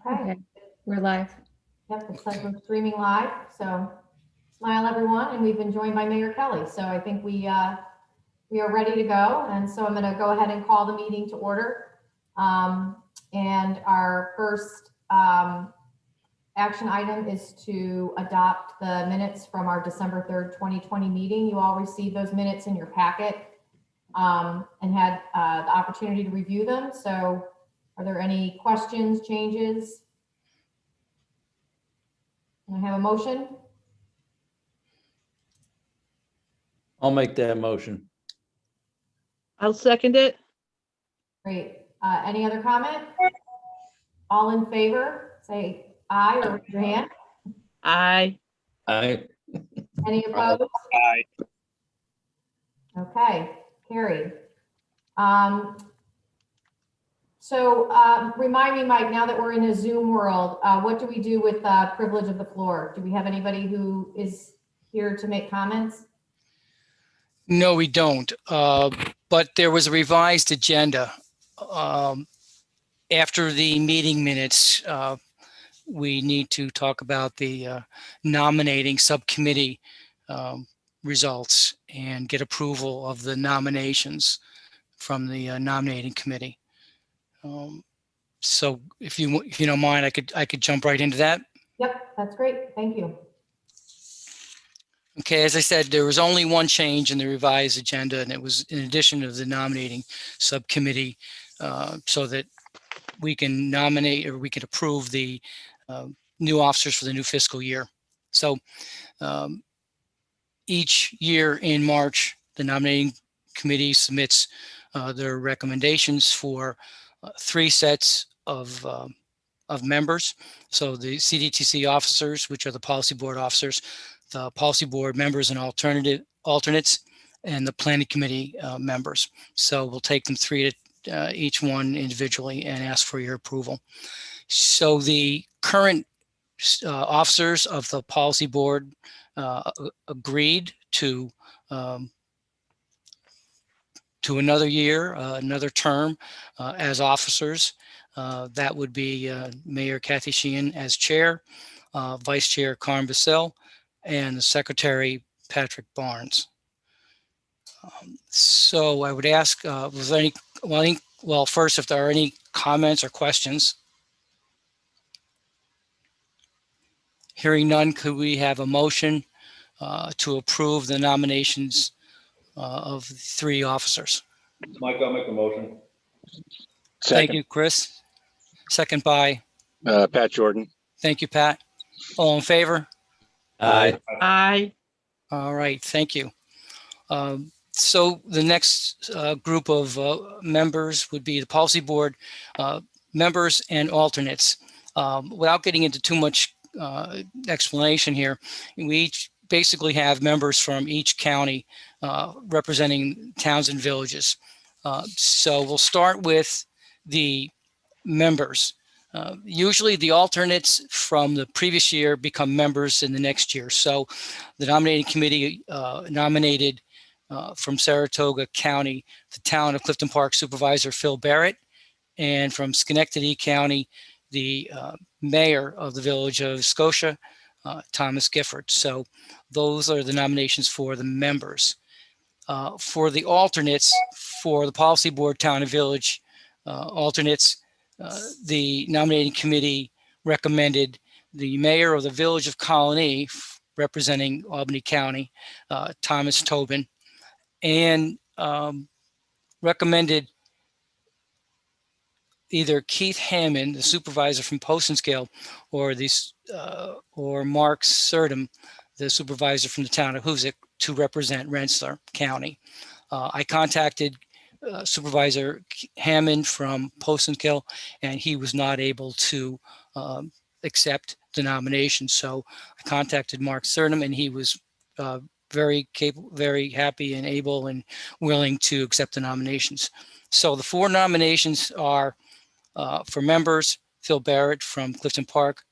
Okay. Okay, we're live. Yep, looks like we're streaming live. So smile everyone, and we've been joined by Mayor Kelly. So I think we are ready to go. And so I'm going to go ahead and call the meeting to order. And our first action item is to adopt the minutes from our December 3rd, 2020 meeting. You all received those minutes in your packet and had the opportunity to review them. So are there any questions, changes? Can I have a motion? I'll make that motion. I'll second it. Great. Any other comment? All in favor, say aye or raise your hand. Aye. Aye. Any opposed? Aye. Okay, carried. Remind me, Mike, now that we're in a Zoom world, what do we do with privilege of the floor? Do we have anybody who is here to make comments? No, we don't. But there was a revised agenda. After the meeting minutes, we need to talk about the nominating subcommittee results and get approval of the nominations from the nominating committee. So if you don't mind, I could jump right into that. Yep, that's great. Thank you. Okay, as I said, there was only one change in the revised agenda, and it was in addition to the nominating subcommittee, so that we can nominate or we can approve the new officers for the new fiscal year. So each year in March, the nominating committee submits their recommendations for 3 sets of members. So the Cdtc officers, which are the policy board officers, the policy board members and alternates, and the planning committee members. So we'll take them 3 to each one individually and ask for your approval. So the current officers of the policy board agreed to another year, another term as officers. That would be Mayor Kathy Sheehan as chair, Vice Chair Carm Bissell, and the Secretary Patrick Barnes. So I would ask, was there any, well, first, if there are any comments or questions. Hearing none, could we have a motion to approve the nominations of 3 officers? Mike, I'll make a motion. Thank you, Chris. Second by Pat Jordan. Thank you, Pat. All in favor? Aye. Aye. All right, thank you. So the next group of members would be the policy board members and alternates. Without getting into too much explanation here, we each basically have members from each county representing towns and villages. So we'll start with the members. Usually the alternates from the previous year become members in the next year. So the nominating committee nominated from Saratoga County, the town of Clifton Park Supervisor Phil Barrett, and from Schenectady County, the mayor of the village of Scotia, Thomas Gifford. So those are the nominations for the members. For the alternates, for the policy board, town and village alternates, the nominating committee recommended the mayor of the village of Colony, representing Albany County, Thomas Tobin, and recommended either Keith Hammond, the supervisor from Post and Scale, or Mark Surdam, the supervisor from the town of Hoosick, to represent Rensselaer County. I contacted Supervisor Hammond from Post and Scale, and he was not able to accept the nomination. So I contacted Mark Surdam, and he was very capable, very happy and able and willing to accept the nominations. So the 4 nominations are for members: Phil Barrett from Clifton Park,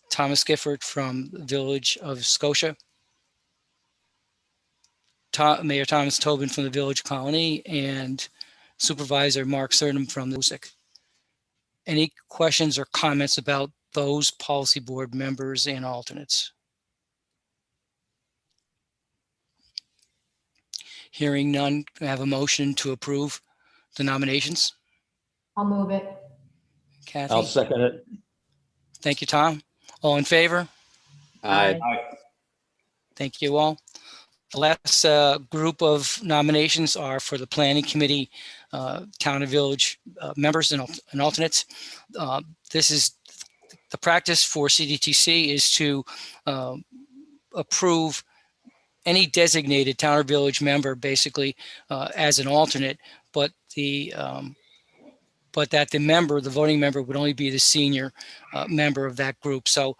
Thomas Gifford from the village of Scotia, Mayor Thomas Tobin from the village Colony, and Supervisor Mark Surdam from the Hoosick. Any questions or comments about those policy board members and alternates? Hearing none, can I have a motion to approve the nominations? I'll move it. I'll Kathy? second it. Thank you, Tom. All in favor? Aye. Thank you all. The last group of nominations are for the Planning Committee, Town and Village members and alternates. This is the practice for CDTC is to approve any designated town or village member basically as an alternate, but that the voting member would only be the senior member of that group. So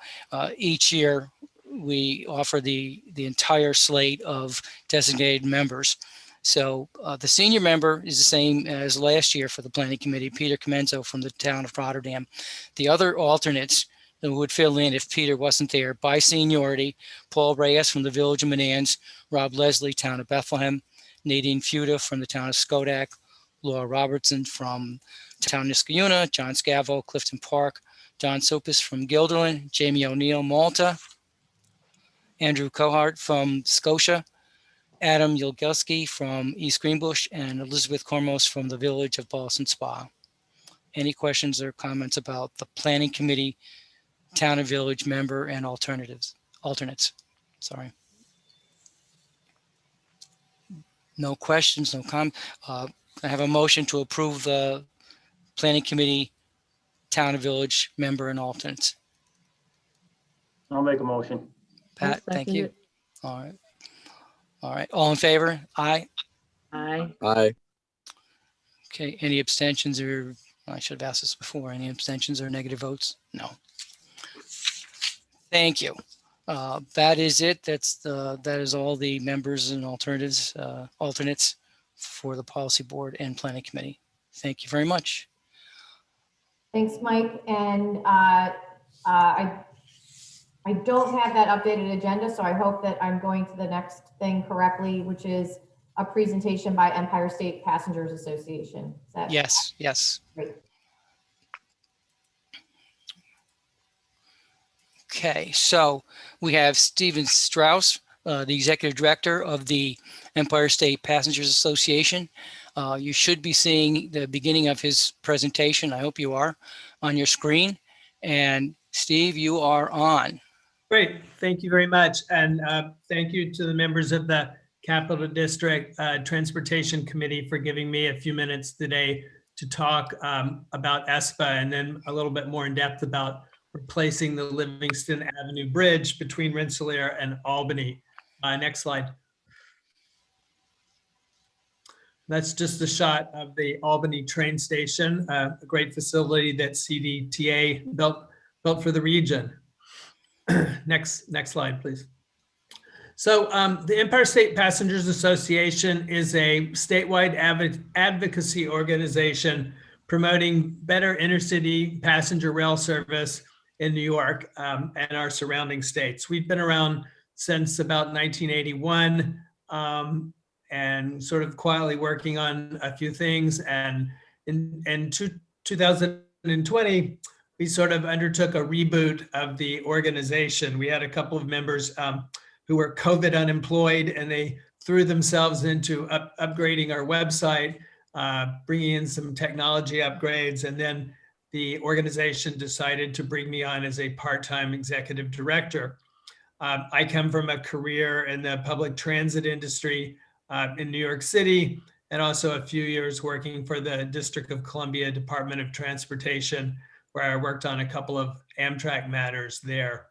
each year we offer the entire slate of designated members. So the senior member is the same as last year for the Planning Committee, Peter Comenzo from the town of Rotterdam. The other alternates that would fill in if Peter wasn't there by seniority: Paul Reyes from the Village of Manans, Rob Leslie, town of Bethlehem, Nadine Fuda from the town of Skodak, Laura Robertson from town of Niskayuna, John Scavo, Clifton Park, John Sopis from Guilderland, Jamie O'Neill, Malta, Andrew Cohart from Scotia, Adam Yilgelski from East Greenbush, and Elizabeth Kormos from the Village of Boston Spa. Any questions or comments about the Planning Committee, Town and Village member and alternates? Sorry. No questions, no comment. I have a motion to approve the Planning Committee, Town and Village member and alternates. I'll make a motion. Pat, thank second you. it. All right. All right. All in favor? Aye. Aye. Aye. Okay. Any abstentions or I should have asked this before. Any abstentions or negative votes? No. Thank you. That is it. That is all the members and alternates for the policy board and planning committee. Thank you very much. Thanks, Mike. And I don't have that updated agenda, so I hope that I'm going to the next thing correctly, which is a presentation by Empire State Passengers Association. Is that Yes. Yes. great? Okay, so we have Stephen Strauss, the executive director of the Empire State Passengers Association. You should be seeing the beginning of his presentation. I hope you are on your screen. And Steve, you are on. Great, thank you very much. And thank you to the members of the Capital District Transportation Committee for giving me a few minutes today to talk about Espa and then a little bit more in depth about replacing the Livingston Avenue Bridge between Rensselaer and Albany. Next slide. That's just a shot of the Albany train station, a great facility that CDTA built for the region. Next slide, please. So the Empire State Passengers Association is a statewide advocacy organization promoting better intercity passenger rail service in New York and our surrounding states. We've been around since about 1981 and sort of quietly working on a few things. And in 2020, we sort of undertook a reboot of the organization. We had a couple of members who were COVID unemployed, and they threw themselves into upgrading our website, bringing in some technology upgrades, and then the organization decided to bring me on as a part-time executive director. I come from a career in the public transit industry in New York City, and also a few years working for the District of Columbia Department of Transportation, where I worked on a couple of Amtrak matters there.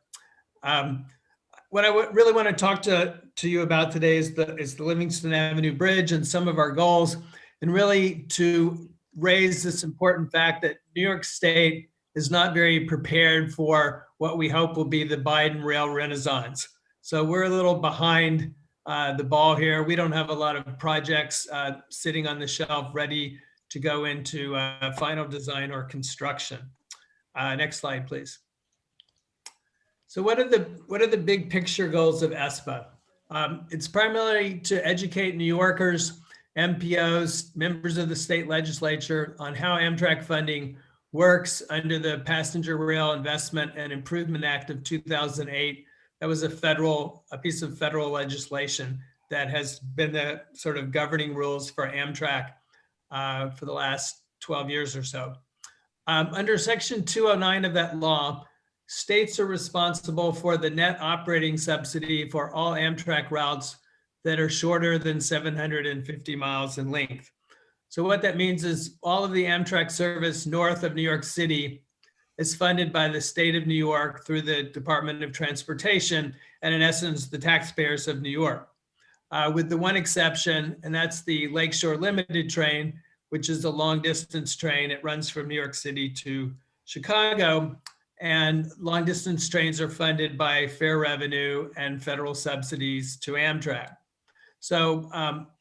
What I really want to talk to you about today is the Livingston Avenue Bridge and some of our goals, and really to raise this important fact that New York State is not very prepared for what we hope will be the Biden rail renaissance. So we're a little behind the ball here. We don't have a lot of projects sitting on the shelf ready to go into final design or construction. Next slide, please. So what are the big picture goals of Espa? It's primarily to educate New Yorkers, MPOs, members of the state legislature on how Amtrak funding works under the Passenger Rail Investment and Improvement Act of 2008. That was a piece of federal legislation that has been the sort of governing rules for Amtrak for the last 12 years or so. Under Section 209 of that law, states are responsible for the net operating subsidy for all Amtrak routes that are shorter than 750 miles in length. So what that means is all of the Amtrak service north of New York City is funded by the state of New York through the Department of Transportation, and in essence, the taxpayers of New York. With the one exception, and that's the Lakeshore Limited train, which is a long distance train. It runs from New York City to Chicago, and long distance trains are funded by fare revenue and federal subsidies to Amtrak. So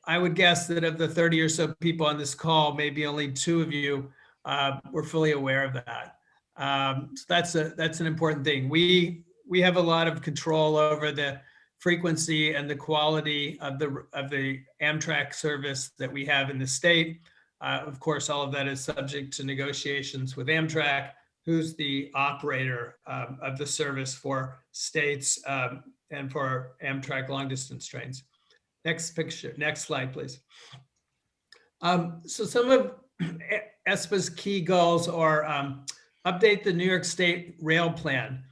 I would guess that of the 30 or so people on this call, maybe only 2 of you were fully aware of that. So that's an important thing. We have a lot of control over the frequency and the quality of the Amtrak service that we have in the state. Of course, all of that is subject to negotiations with Amtrak, who's the operator of the service for states and for Amtrak long distance trains. Next picture, next slide, please. So some of Espa's key goals are update the New York State rail plan.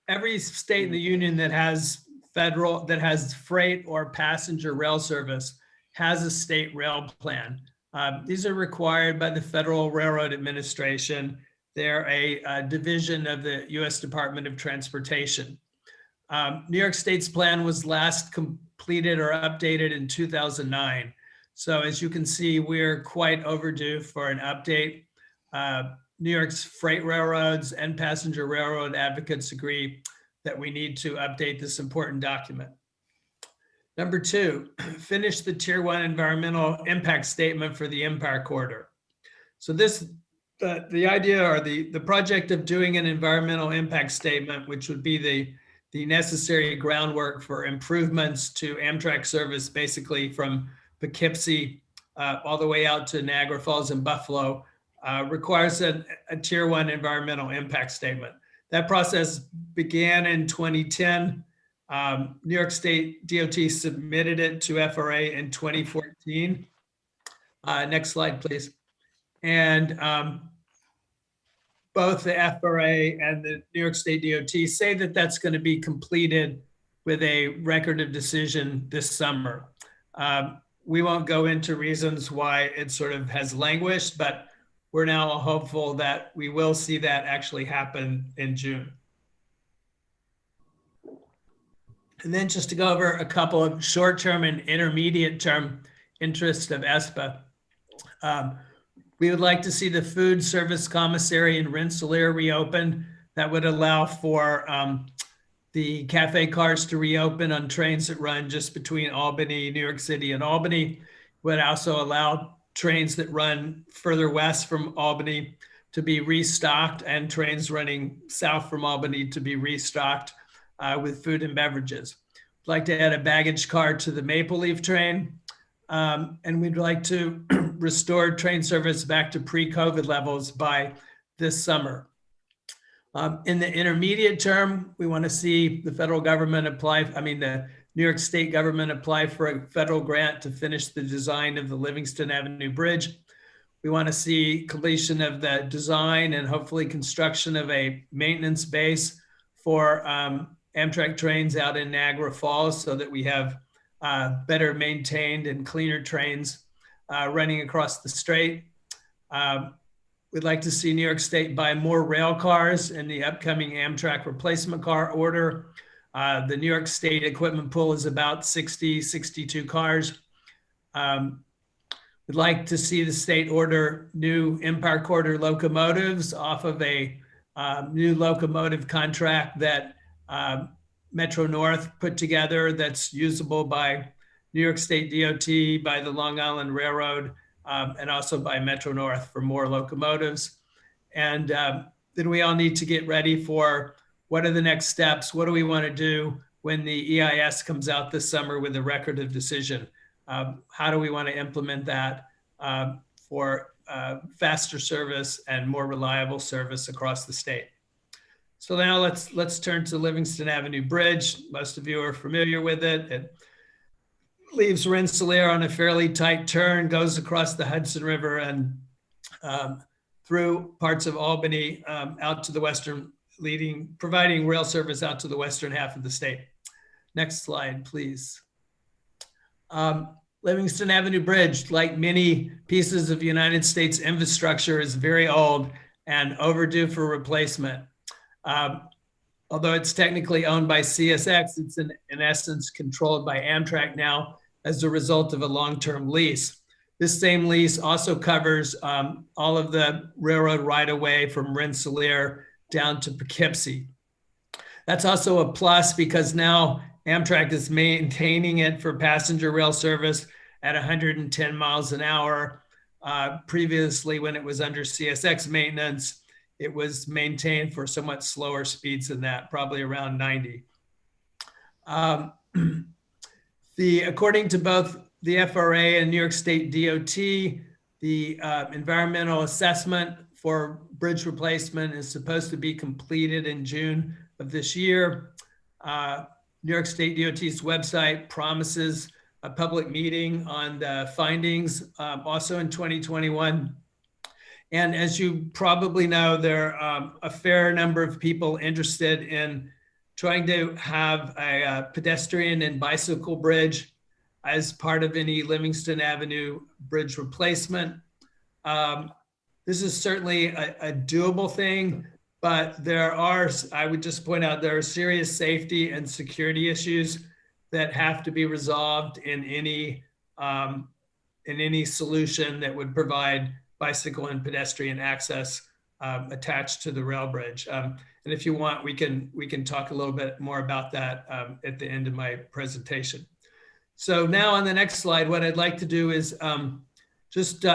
Every state in the union that has freight or passenger rail service has a state rail plan. These are required by the Federal Railroad Administration. They're a division of the U.S. Department of Transportation. New York State's plan was last completed or updated in 2009. So as you can see, we're quite overdue for an update. New York's freight railroads and passenger railroad advocates agree that we need to update this important document. Number 2, finish the Tier 1 environmental impact statement for the Empire Corridor. So the idea or the project of doing an environmental impact statement, which would be the necessary groundwork for improvements to Amtrak service, basically from Poughkeepsie all the way out to Niagara Falls and Buffalo, requires a Tier 1 environmental impact statement. That process began in 2010. New York State DOT submitted it to FRA in 2014. Next slide, please. And both the FRA and the New York State DOT say that that's going to be completed with a record of decision this summer. We won't go into reasons why it sort of has languished, but we're now hopeful that we will see that actually happen in June. And then just to go over a couple of short-term and intermediate-term interests of Espa. We would like to see the food service commissary in Rensselaer reopened. That would allow for the cafe cars to reopen on trains that run just between Albany, New York City, and Albany. Would also allow trains that run further west from Albany to be restocked, and trains running south from Albany to be restocked with food and beverages. We'd like to add a baggage car to the Maple Leaf train. And we'd like to restore train service back to pre-COVID levels by this summer. In the intermediate term, we want to see the federal government the New York State government apply for a federal grant to finish the design of the Livingston Avenue Bridge. We want to see completion of the design and hopefully construction of a maintenance base for Amtrak trains out in Niagara Falls so that we have better maintained and cleaner trains running across the strait. We'd like to see New York State buy more rail cars in the upcoming Amtrak replacement car order. The New York State equipment pool is about 62 cars. We'd like to see the state order new Empire Corridor locomotives off of a new locomotive contract that Metro North put together that's usable by New York State DOT, by the Long Island Railroad, and also by Metro North for more locomotives. And then we all need to get ready for what are the next steps? What do we want to do when the EIS comes out this summer with a record of decision? How do we want to implement that for faster service and more reliable service across the state. So now let's turn to Livingston Avenue Bridge. Most of you are familiar with it. It leaves Rensselaer on a fairly tight turn, goes across the Hudson River and through parts of Albany out to the western, providing rail service out to the western half of the state. Next slide, please. Livingston Avenue Bridge, like many pieces of United States infrastructure, is very old and overdue for replacement. Although it's technically owned by CSX, it's in essence controlled by Amtrak now as a result of a long-term lease. This same lease also covers all of the railroad right-of-way from Rensselaer down to Poughkeepsie. That's also a plus because now Amtrak is maintaining it for passenger rail service at 110 miles an hour. Previously, when it was under CSX maintenance, it was maintained for somewhat slower speeds than that, probably around 90. According to both the FRA and New York State DOT, the environmental assessment for bridge replacement is supposed to be completed in June of this year. New York State DOT's website promises a public meeting on the findings also in 2021. And as you probably know, there are a fair number of people interested in trying to have a pedestrian and bicycle bridge as part of any Livingston Avenue bridge replacement. This is certainly a doable thing, but I would just point out, there are serious safety and security issues that have to be resolved in any solution that would provide bicycle and pedestrian access attached to the rail bridge. And if you want, we can talk a little bit more about that at the end of my presentation. So now on the next slide, what I'd like to do is just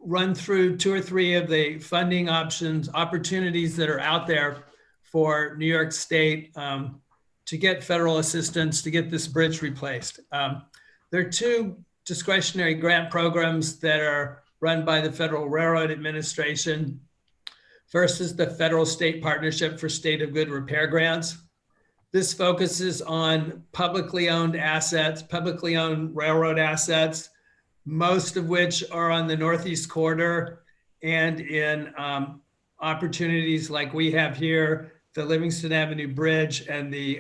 run through 2 or 3 of the funding opportunities that are out there for New York State to get federal assistance to get this bridge replaced. There are 2 discretionary grant programs that are run by the Federal Railroad Administration. First is the Federal State Partnership for State of Good Repair Grants. This focuses on publicly owned assets, publicly owned railroad assets, most of which are on the Northeast Corridor and in opportunities like we have here, the Livingston Avenue Bridge and the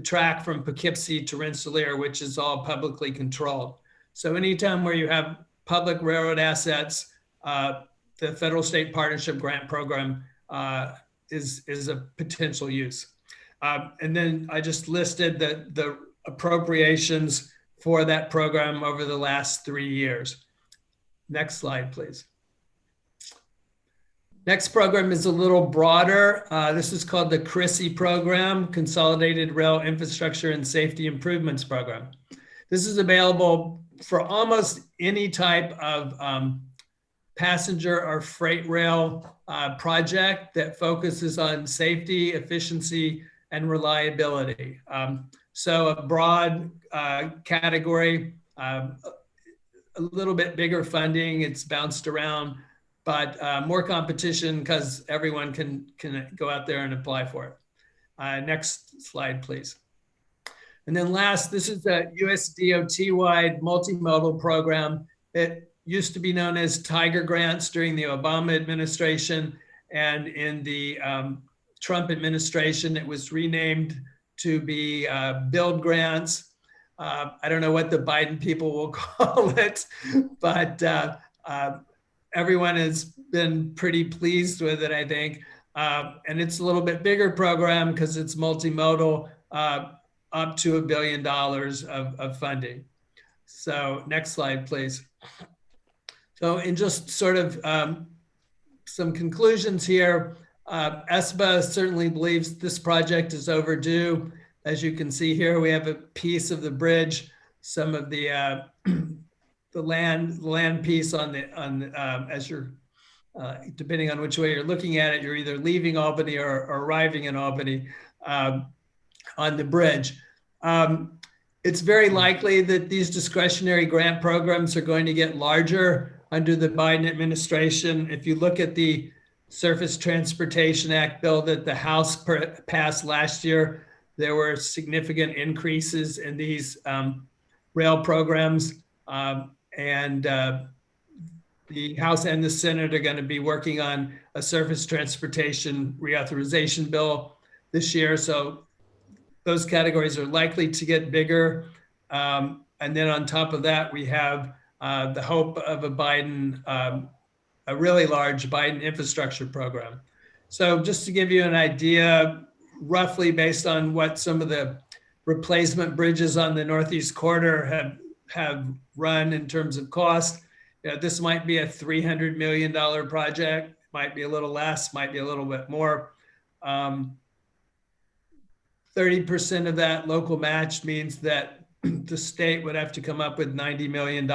track from Poughkeepsie to Rensselaer, which is all publicly controlled. So anytime where you have public railroad assets, the Federal State Partnership Grant Program is a potential use. And then I just listed the appropriations for that program over the last 3 years. Next slide, please. Next program is a little broader. This is called the CRISI program, Consolidated Rail Infrastructure and Safety Improvements Program. This is available for almost any type of passenger or freight rail project that focuses on safety, efficiency, and reliability. So a broad category, a little bit bigger funding, it's bounced around, but more competition because everyone can go out there and apply for it. Next slide, please. And then last, this is the US DOT-wide multimodal program. It used to be known as Tiger Grants during the Obama administration, and in the Trump administration, it was renamed to be Build Grants. I don't know what the Biden people will call it, but everyone has been pretty pleased with it, I think. And it's a little bit bigger program because it's multimodal, up to $1 billion of funding. So next slide, please. So in just sort of some conclusions here, Espa certainly believes this project is overdue. As you can see here, we have a piece of the bridge, some of the land piece as you're, depending on which way you're looking at it, you're either leaving Albany or arriving in Albany on the bridge. It's very likely that these discretionary grant programs are going to get larger under the Biden administration. If you look at the Surface Transportation Act bill that the House passed last year, there were significant increases in these rail programs. The House and the Senate are going to be working on a surface transportation reauthorization bill this year. So those categories are likely to get bigger. And then on top of that, we have the hope of a really large Biden infrastructure program. So just to give you an idea, roughly based on what some of the replacement bridges on the Northeast Corridor have run in terms of cost, this might be a $300 million project, might be a little less, might be a little bit more. 30% of that local match means that the state would have to come up with $90 million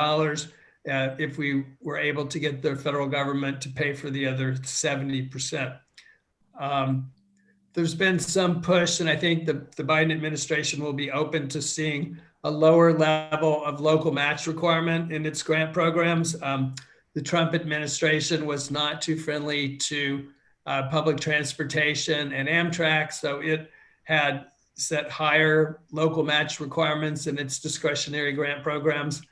if we were able to get the federal government to pay for the other 70%. There's been some push, and I think the Biden administration will be open to seeing a lower level of local match requirement in its grant programs. The Trump administration was not too friendly to public transportation and Amtrak, so it had set higher local match requirements in its discretionary grant programs.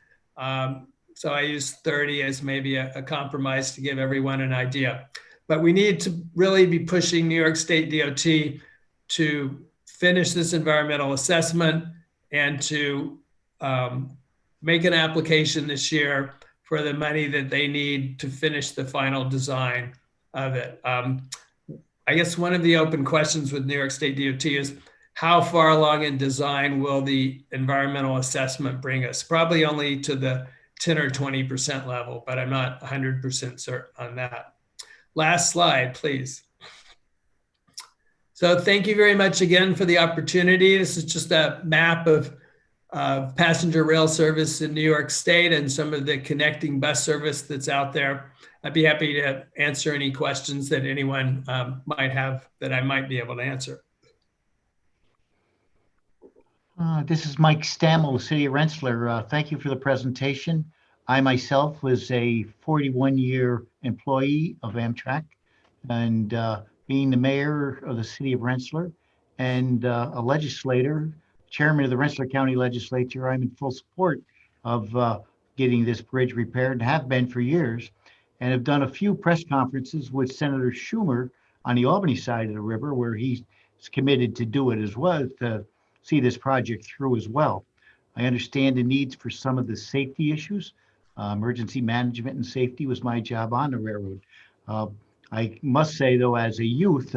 So I use 30 as maybe a compromise to give everyone an idea. But we need to really be pushing New York State DOT to finish this environmental assessment and to make an application this year for the money that they need to finish the final design of it. I guess one of the open questions with New York State DOT is how far along in design will the environmental assessment bring us? Probably only to the 10 or 20% level, but I'm not 100% certain on that. Last slide, please. So thank you very much again for the opportunity. This is just a map of passenger rail service in New York State and some of the connecting bus service that's out there. I'd be happy to answer any questions that anyone might have that I might be able to answer. This is Mike Stammel, City of Rensselaer. Thank you for the presentation. I myself was a 41-year employee of Amtrak, and being the mayor of the City of Rensselaer and a legislator, chairman of the Rensselaer County Legislature, I'm in full support of getting this bridge repaired and have been for years, and have done a few press conferences with Senator Schumer on the Albany side of the river, where he's committed to do it as well, to see this project through as well. I understand the needs for some of the safety issues. Emergency management and safety was my job on the railroad. I must say, though, as a youth,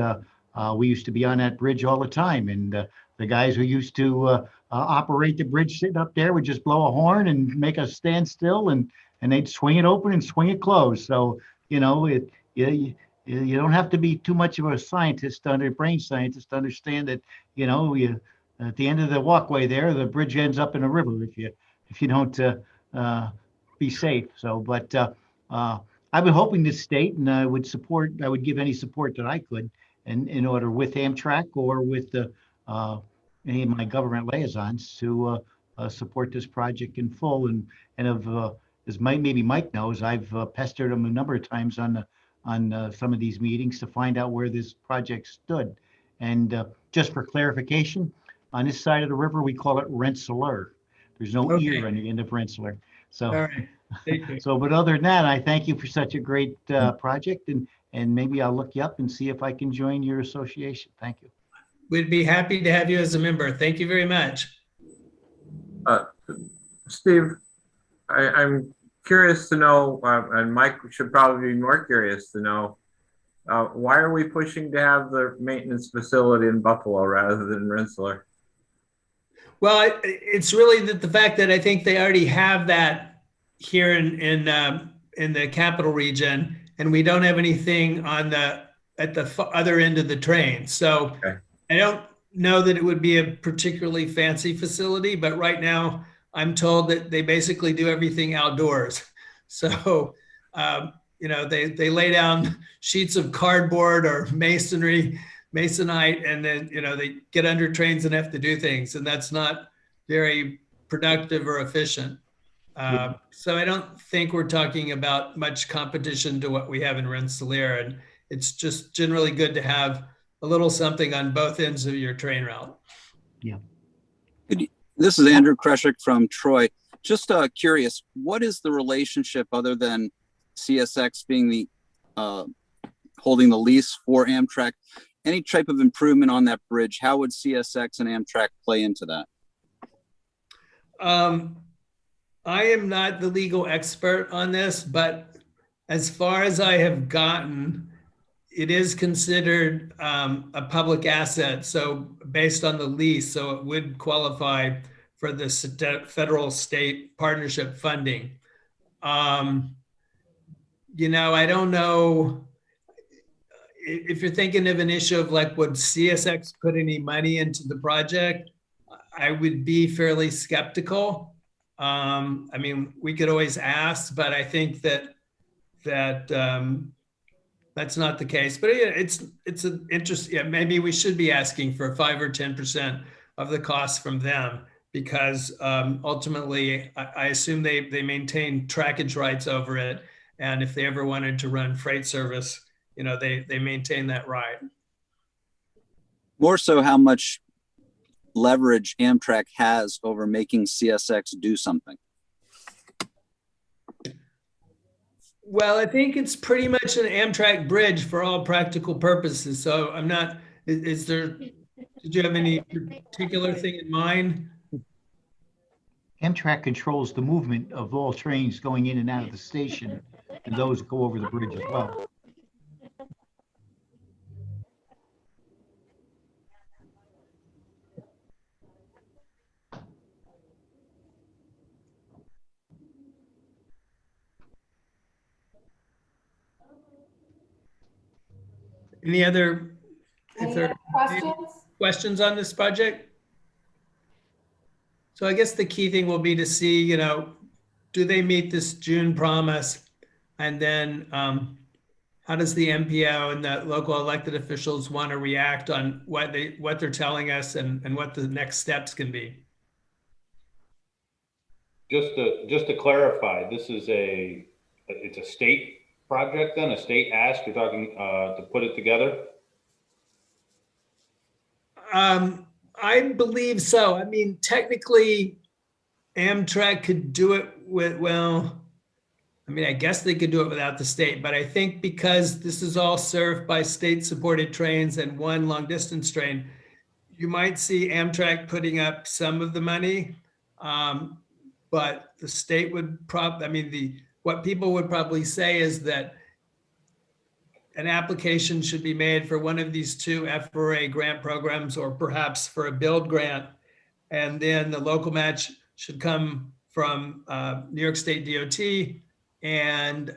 we used to be on that bridge all the time. And the guys who used to operate the bridge sitting up there would just blow a horn and make us stand still, and they'd swing it open and swing it closed. So, you know, you don't have to be too much of a scientist, brain scientist, to understand that, you know, at the end of the walkway there, the bridge ends up in a river if you don't be safe. So, but I've been hoping this state, and I would give any support that I could, in order with Amtrak or with any of my government liaisons to support this project in full. As maybe Mike knows, I've pestered him a number of times on some of these meetings to find out where this project stood. And just for clarification, on this side of the river, we call it Rensselaer. There's no ear on the end of Rensselaer. So, all right. Thank you. So, but other than that, I thank you for such a great project, and maybe I'll look you up and see if I can join your association. Thank you. We'd be happy to have you as a member. Thank you very much. Steve, I'm curious to know, and Mike should probably be more curious to know, why are we pushing to have the maintenance facility in Buffalo rather than Rensselaer? Well, it's really the fact that I think they already have that here in the capital region, and we don't have anything at the other end of the train. So okay. I don't know that it would be a particularly fancy facility, but right now I'm told that they basically do everything outdoors. So, you know, they lay down sheets of cardboard or masonite, and then, you know, they get under trains and have to do things, and that's not very productive or efficient. So I don't think we're talking about much competition to what we have in Rensselaer. And it's just generally good to have a little something on both ends of your train route. This is Andrew Kreshik from Troy. Just curious, what is the relationship other than CSX being the holding the lease for Amtrak? Any type of improvement on that bridge, how would CSX and Amtrak play into that? I am not the legal expert on this, but as far as I have gotten, it is considered a public asset. So based on the lease, so it would qualify for the federal state partnership funding. You know, I don't know if you're thinking of an issue of like, would CSX put any money into the project? I would be fairly skeptical. I mean, we could always ask, but I think that that's not the case. But yeah, it's an interest. Yeah, maybe we should be asking for 5 or 10% of the cost from them, because ultimately, I assume they maintain trackage rights over it, and if they ever wanted to run freight service, you know, they maintain that right. More so, how much leverage Amtrak has over making CSX do something? Well, I think it's pretty much an Amtrak bridge for all practical purposes. So I'm not, did you have any particular thing in mind? Amtrak controls the movement of all trains going in and out of the station, and those go over the bridge as well. Any other, Any other questions? questions on this project? So I guess the key thing will be to see, you know, do they meet this June promise? And then how does the MPO and the local elected officials want to react on what they're telling us and what the next steps can be? Just to clarify, this is it's a state project then, a state ask, you're talking to put it together? I believe so. I mean, technically, Amtrak could do it with, well, I mean, I guess they could do it without the state, but I think because this is all served by state-supported trains and one long-distance train, you might see Amtrak putting up some of the money, but the state would what people would probably say is that an application should be made for one of these two FRA grant programs, or perhaps for a build grant. And then the local match should come from New York State DOT, and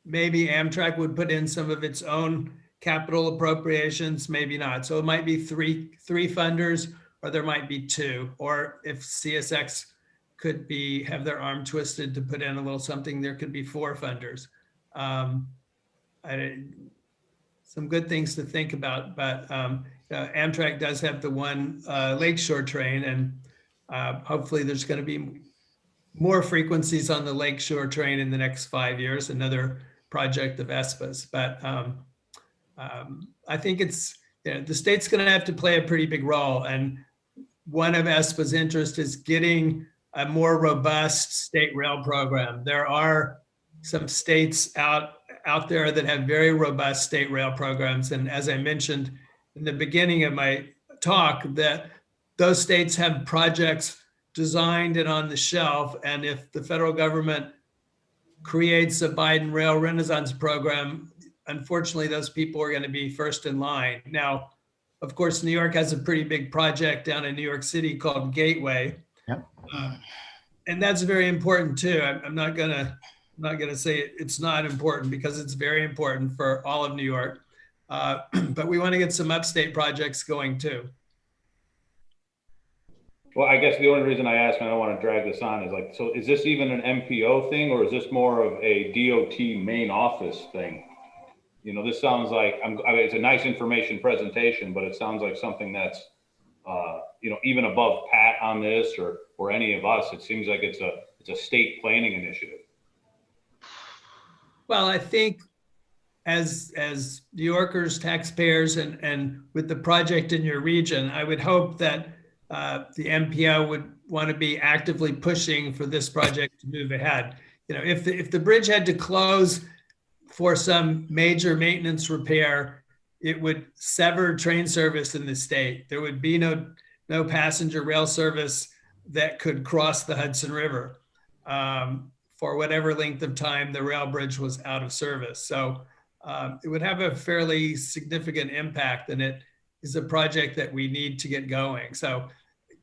maybe Amtrak would put in some of its own capital appropriations, maybe not. So it might be three funders, or there might be two, or if CSX could have their arm twisted to put in a little something, there could be 4 funders. Some good things to think about, but Amtrak does have the one Lakeshore train, and hopefully there's going to be more frequencies on the Lakeshore train in the next 5 years, another project of Espa's. But I think the state's going to have to play a pretty big role, and one of Espa's interests is getting a more robust state rail program. There are some states out there that have very robust state rail programs. And as I mentioned in the beginning of my talk, that those states have projects designed and on the shelf. And if the federal government creates a Biden Rail Renaissance program, unfortunately, those people are going to be first in line. Now, of course, New York has a pretty big project down in New York City called Gateway. Yep. And that's very important too. I'm not gonna say it's not important, because it's very important for all of New York. But we want to get some upstate projects going too. Well, I guess the only reason I ask, and I don't want to drag this on, is like, so is this even an MPO thing, or is this more of a DOT main office thing? You know, this sounds like, I mean, it's a nice information presentation, but it sounds like something that's, you know, even above Pat on this or any of us. It seems like it's it's a state planning initiative. Well, I think as New Yorkers, taxpayers, and with the project in your region, I would hope that the MPO would want to be actively pushing for this project to move ahead. You know, if the bridge had to close for some major maintenance repair, it would sever train service in the state. There would be no passenger rail service that could cross the Hudson River for whatever length of time the rail bridge was out of service. So it would have a fairly significant impact, and it is a project that we need to get going. So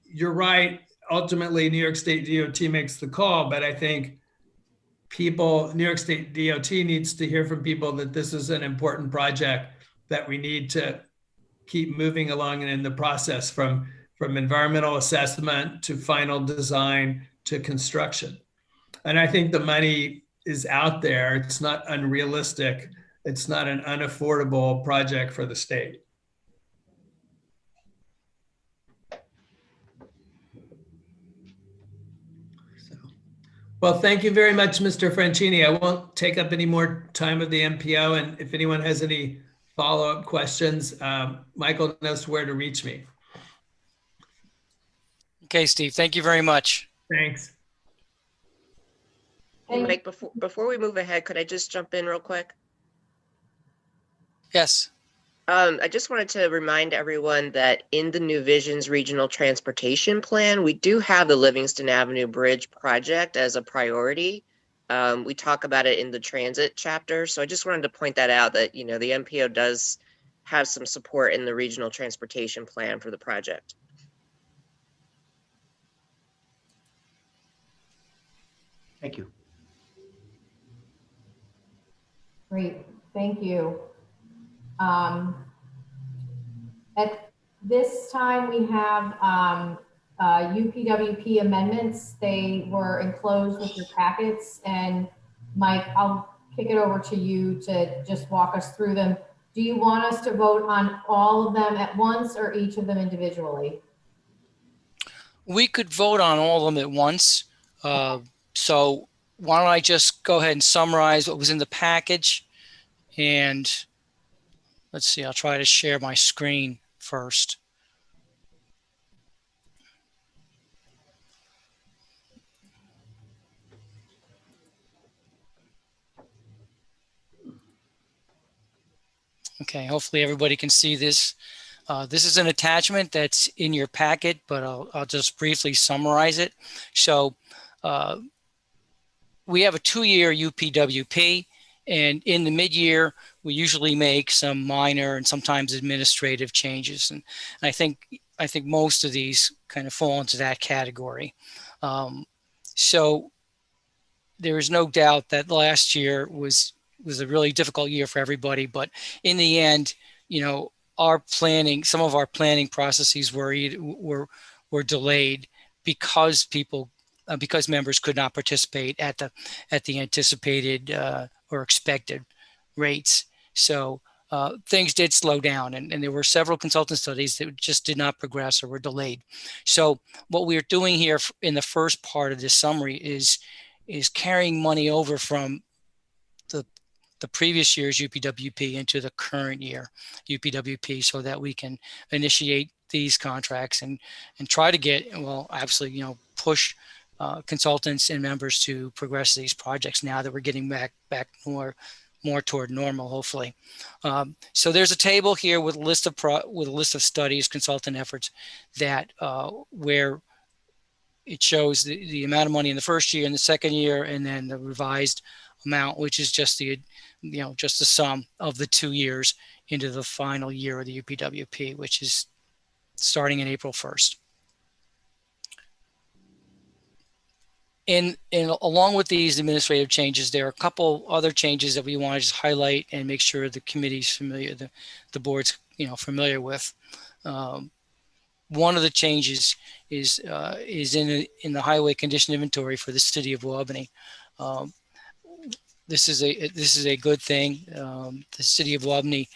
you're right. Ultimately, New York State DOT makes the call, but I think New York State DOT needs to hear from people that this is an important project that we need to keep moving along and in the process from environmental assessment to final design to construction. And I think the money is out there. It's not unrealistic. It's not an unaffordable project for the state. Well, thank you very much, Mr. Franchini. I won't take up any more time of the MPO. And if anyone has any follow-up questions, Michael knows where to reach me. Okay, Steve, thank you very much. Thanks. Hey, Mike, before we move ahead, could I just jump in real quick? Yes. I just wanted to remind everyone that in the New Visions Regional Transportation Plan, we do have the Livingston Avenue Bridge project as a priority. We talk about it in the transit chapter. So I just wanted to point that out, that, you know, the MPO does have some support in the Regional Transportation Plan for the project. Thank you. Great, thank you. At this time, we have UPWP amendments. They were enclosed with your packets. And Mike, I'll kick it over to you to just walk us through them. Do you want us to vote on all of them at once or each of them individually? We could vote on all of them at once. So why don't I just go ahead and summarize what was in the package, and let's see, I'll try to share my screen first. Okay, hopefully everybody can see this. This is an attachment that's in your packet, but I'll just briefly summarize it. So we have a 2-year UPWP, and in the mid-year, we usually make some minor and sometimes administrative changes. And I think most of these kind of fall into that category. So there is no doubt that last year was a really difficult year for everybody. But in the end, you know, some of our planning processes were delayed because members could not participate at the anticipated or expected rates. So things did slow down, and there were several consultant studies that just did not progress or were delayed. So what we're doing here in the first part of this summary is carrying money over from the previous year's UPWP into the current year UPWP, so that we can initiate these contracts and try to get, well, absolutely, you know, push consultants and members to progress these projects now that we're getting back more toward normal, hopefully. So there's a table here with a list of studies, consultant efforts that where it shows the amount of money in the first year and the second year, and then the revised amount, which is just the sum of the 2 years into the final year of the UPWP, which is starting in April 1st. And along with these administrative changes, there are a couple other changes that we want to just highlight and make sure the committee's familiar, the board's familiar with. One of the changes is in the highway condition inventory for the city of Albany. This is a good thing. The city of Albany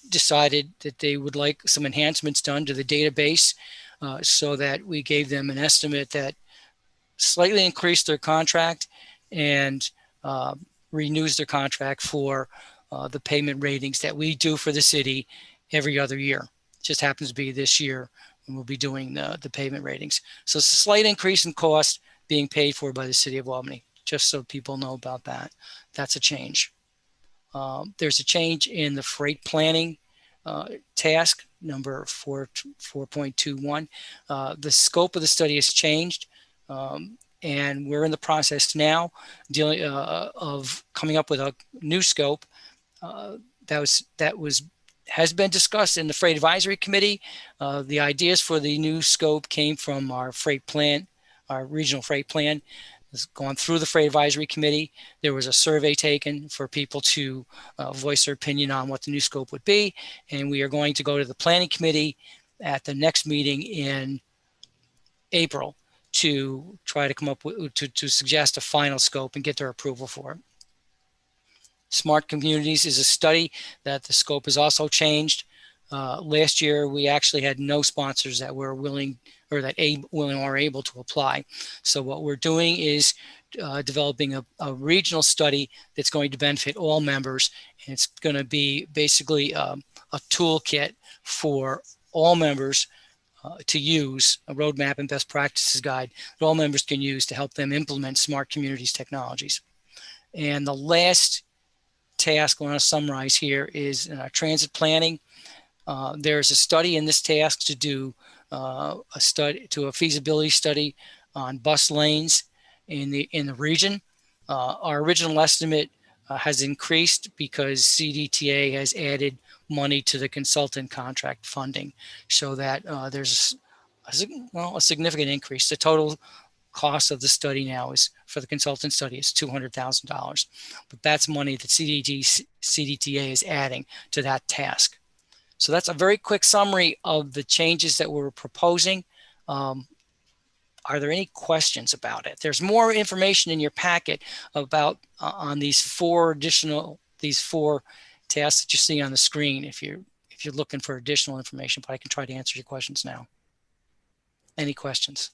decided that they would like some enhancements done to the database, so that we gave them an estimate that slightly increased their contract and renews their contract for the payment ratings that we do for the city every other year. It just happens to be this year and we'll be doing the payment ratings. So it's a slight increase in cost being paid for by the city of Albany, just so people know about that. That's a change. There's a change in the freight planning task number 4.21. The scope of the study has changed, and we're in the process now dealing of coming up with a new scope has been discussed in the Freight Advisory Committee. The ideas for the new scope came from our freight plan, our regional freight plan. It's gone through the Freight Advisory Committee. There was a survey taken for people to voice their opinion on what the new scope would be. And we are going to go to the Planning Committee at the next meeting in April to try to come up with, to suggest a final scope and get their approval for it. Smart Communities is a study that the scope has also changed. Last year, we actually had no sponsors that were willing or that willing or able to apply. So what we're doing is developing a regional study that's going to benefit all members. And it's going to be basically a toolkit for all members to use, a roadmap and best practices guide that all members can use to help them implement smart communities technologies. And the last task I want to summarize here is transit planning. There's a study in this task to do a feasibility study on bus lanes in the region. Our original estimate has increased because CDTA has added money to the consultant contract funding, so that there's a significant increase. The total cost of the study now is, for the consultant study, is $200,000, but that's money that CDTA is adding to that task. So that's a very quick summary of the changes that we're proposing. Are there any questions about it? There's more information in your packet about on these four tasks that you see on the screen if you're looking for additional information, but I can try to answer your questions now. Any questions?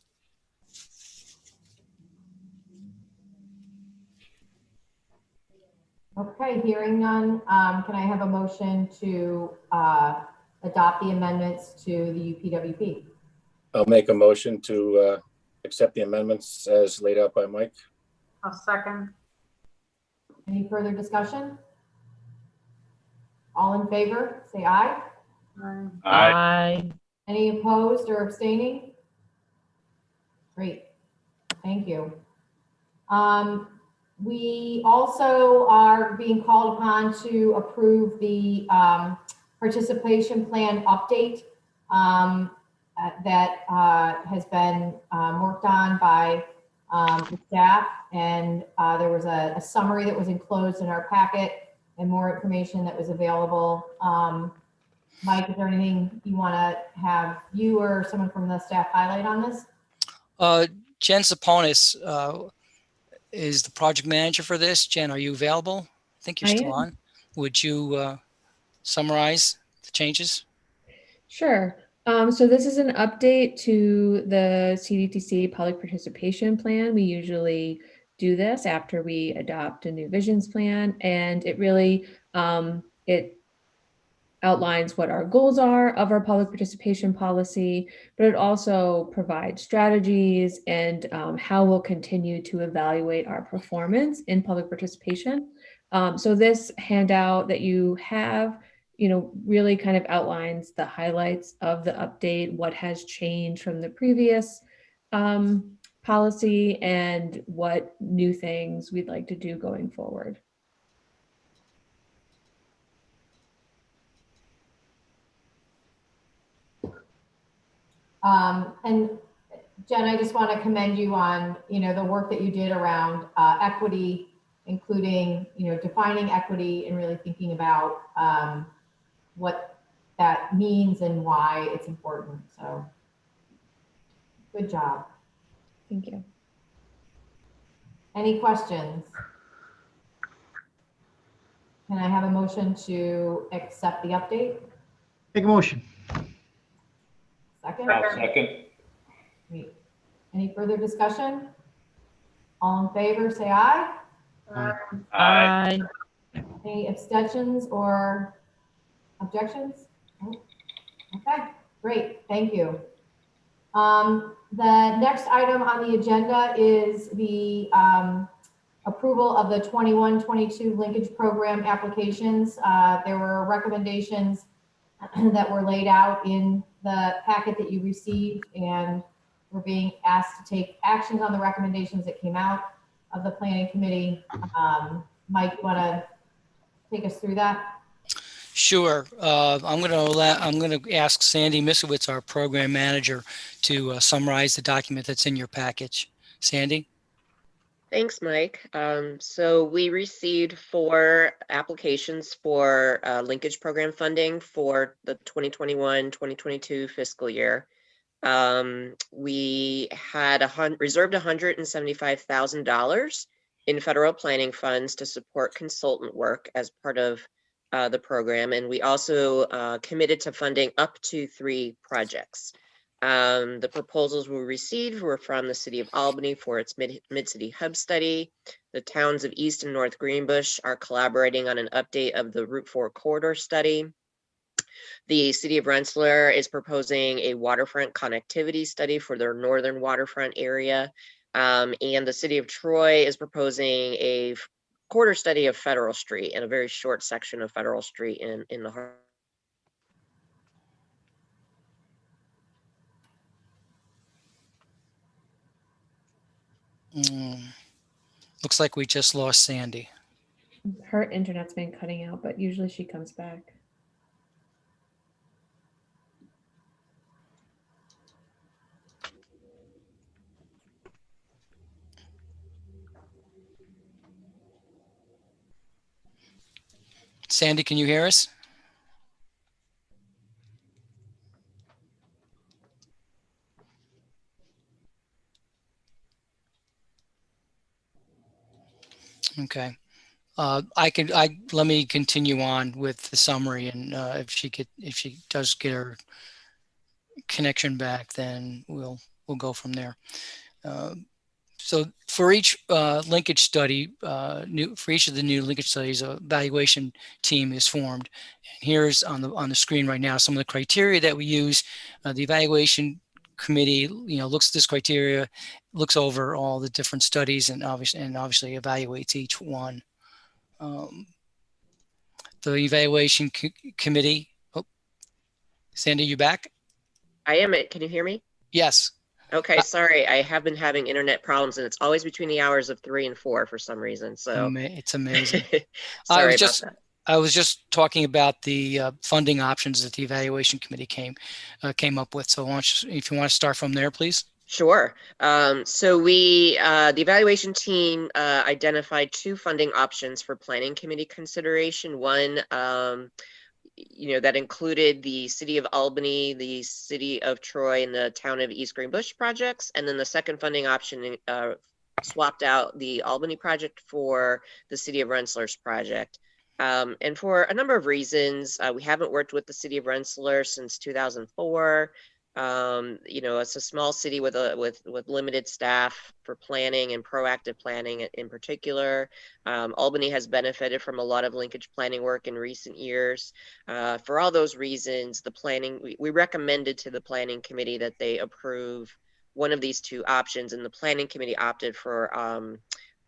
Okay, hearing none, can I have a motion to adopt the amendments to the UPWP? I'll make a motion to accept the amendments as laid out by Mike. I'll second. Any further discussion? All in favor, say aye. Aye. Aye. Any opposed or abstaining? Great, thank you. We also are being called upon to approve the participation plan update that has been worked on by the staff, and there was a summary that was enclosed in our packet and more information that was available. Mike, is there anything you want to have you or someone from the staff highlight on this? Jen Saponis is the project manager for this. Jen, are you available? I think you're still on. Would you summarize the changes? Sure. So this is an update to the Cdtc public participation plan. We usually do this after we adopt a new visions plan, and it really it outlines what our goals are of our public participation policy, but it also provides strategies and how we'll continue to evaluate our performance in public participation. So this handout that you have, really kind of outlines the highlights of the update, what has changed from the previous policy, and what new things we'd like to do going forward. And Jen, I just want to commend you on, the work that you did around equity, including, defining equity and really thinking about what that means and why it's important. So good job. Thank you. Any questions? Can I have a motion to accept the update? Make a motion. Second? I'll second. Great. Any further discussion? All in favor, say aye. Aye. Any abstentions or objections? No? Okay, great, thank you. The next item on the agenda is the approval of the 21-22 linkage program applications. There were recommendations that were laid out in the packet that you received, and we're being asked to take actions on the recommendations that came out of the planning committee. Mike, you want to take us through that? Sure. I'm going to ask Sandy Misowitz, our program manager, to summarize the document that's in your package. Sandy? Thanks, Mike. So we received 4 applications for linkage program funding for the 2021-2022 fiscal year. We had reserved $175,000 in federal planning funds to support consultant work as part of the program. And we also committed to funding up to 3 projects. The proposals we received were from the City of Albany for its Mid-City Hub study. The towns of East and North Greenbush are collaborating on an update of the Route 4 corridor study. The City of Rensselaer is proposing a waterfront connectivity study for their northern waterfront area. And the City of Troy is proposing a corridor study of Federal Street and a very short section of Federal Street in the heart. Looks like we just lost Sandy. Her internet's been cutting out, but usually she comes back. Sandy, can you hear us? Okay. Let me continue on with the summary, and if she does get her connection back, then we'll go from there. So for each linkage study, for each of the new linkage studies, a evaluation team is formed. And here's on the screen right now some of the criteria that we use. The evaluation committee, looks at this criteria, looks over all the different studies, and obviously evaluates each one. The evaluation committee. Oh, Sandy, you back? I am. Can you hear me? Yes. Okay, sorry. I have been having internet problems, and it's always between the hours of 3 and 4 for some reason. So it's amazing. Sorry about that. I was just talking about the funding options that the evaluation committee came up with. So if you want to start from there, please. Sure. So the evaluation team identified 2 funding options for planning committee consideration. One, that included the City of Albany, the City of Troy, and the Town of East Greenbush projects. And then the second funding option swapped out the Albany project for the City of Rensselaer's project. And for a number of reasons, we haven't worked with the City of Rensselaer since 2004. It's a small city with limited staff for planning and proactive planning in particular. Albany has benefited from a lot of linkage planning work in recent years. For all those reasons, we recommended to the planning committee that they approve one of these 2 options, and the planning committee opted for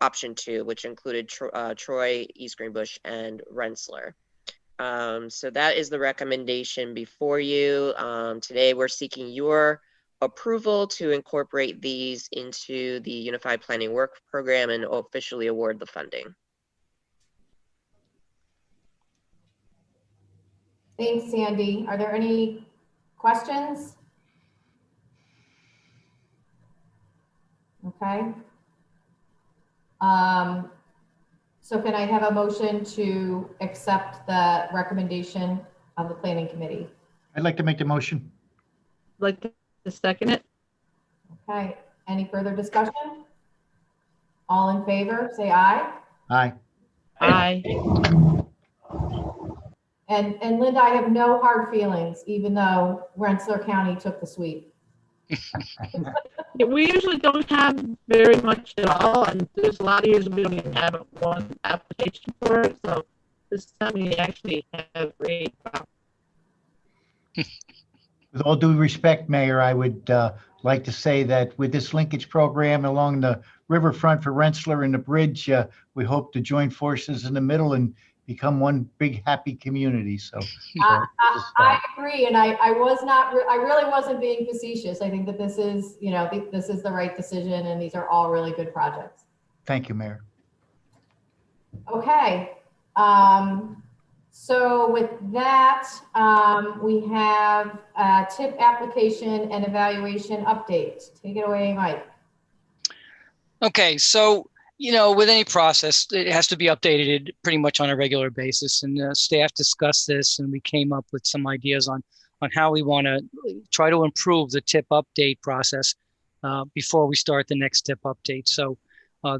option 2, which included Troy, East Greenbush, and Rensselaer. So that is the recommendation before you. Today, we're seeking your approval to incorporate these into the Unified Planning Work Program and officially award the funding. Thanks, Sandy. Are there any questions? Okay. So can I have a motion to accept the recommendation of the planning committee? I'd like to make the motion. Like to second it? Okay, any further discussion? All in favor, say aye. Aye. Aye. And Linda, I have no hard feelings, even though Rensselaer County took the sweep. Yeah, we usually don't have very much at all, and there's a lot of years we don't even have one application for it, so this time we actually have great. With all due respect, Mayor, I would like to say that with this linkage program along the riverfront for Rensselaer and the bridge, we hope to join forces in the middle and become one big happy community. So I agree, and I was not, I really wasn't being facetious. I think that this is, you know, this is the right decision, and these are all really good projects. thank you, Mayor. Okay. So with that, we have a tip application and evaluation update. Take it away, Mike. Okay, so, you know, with any process, it has to be updated pretty much on a regular basis. And staff discussed this, and we came up with some ideas on how we want to try to improve the tip update process before we start the next tip update. So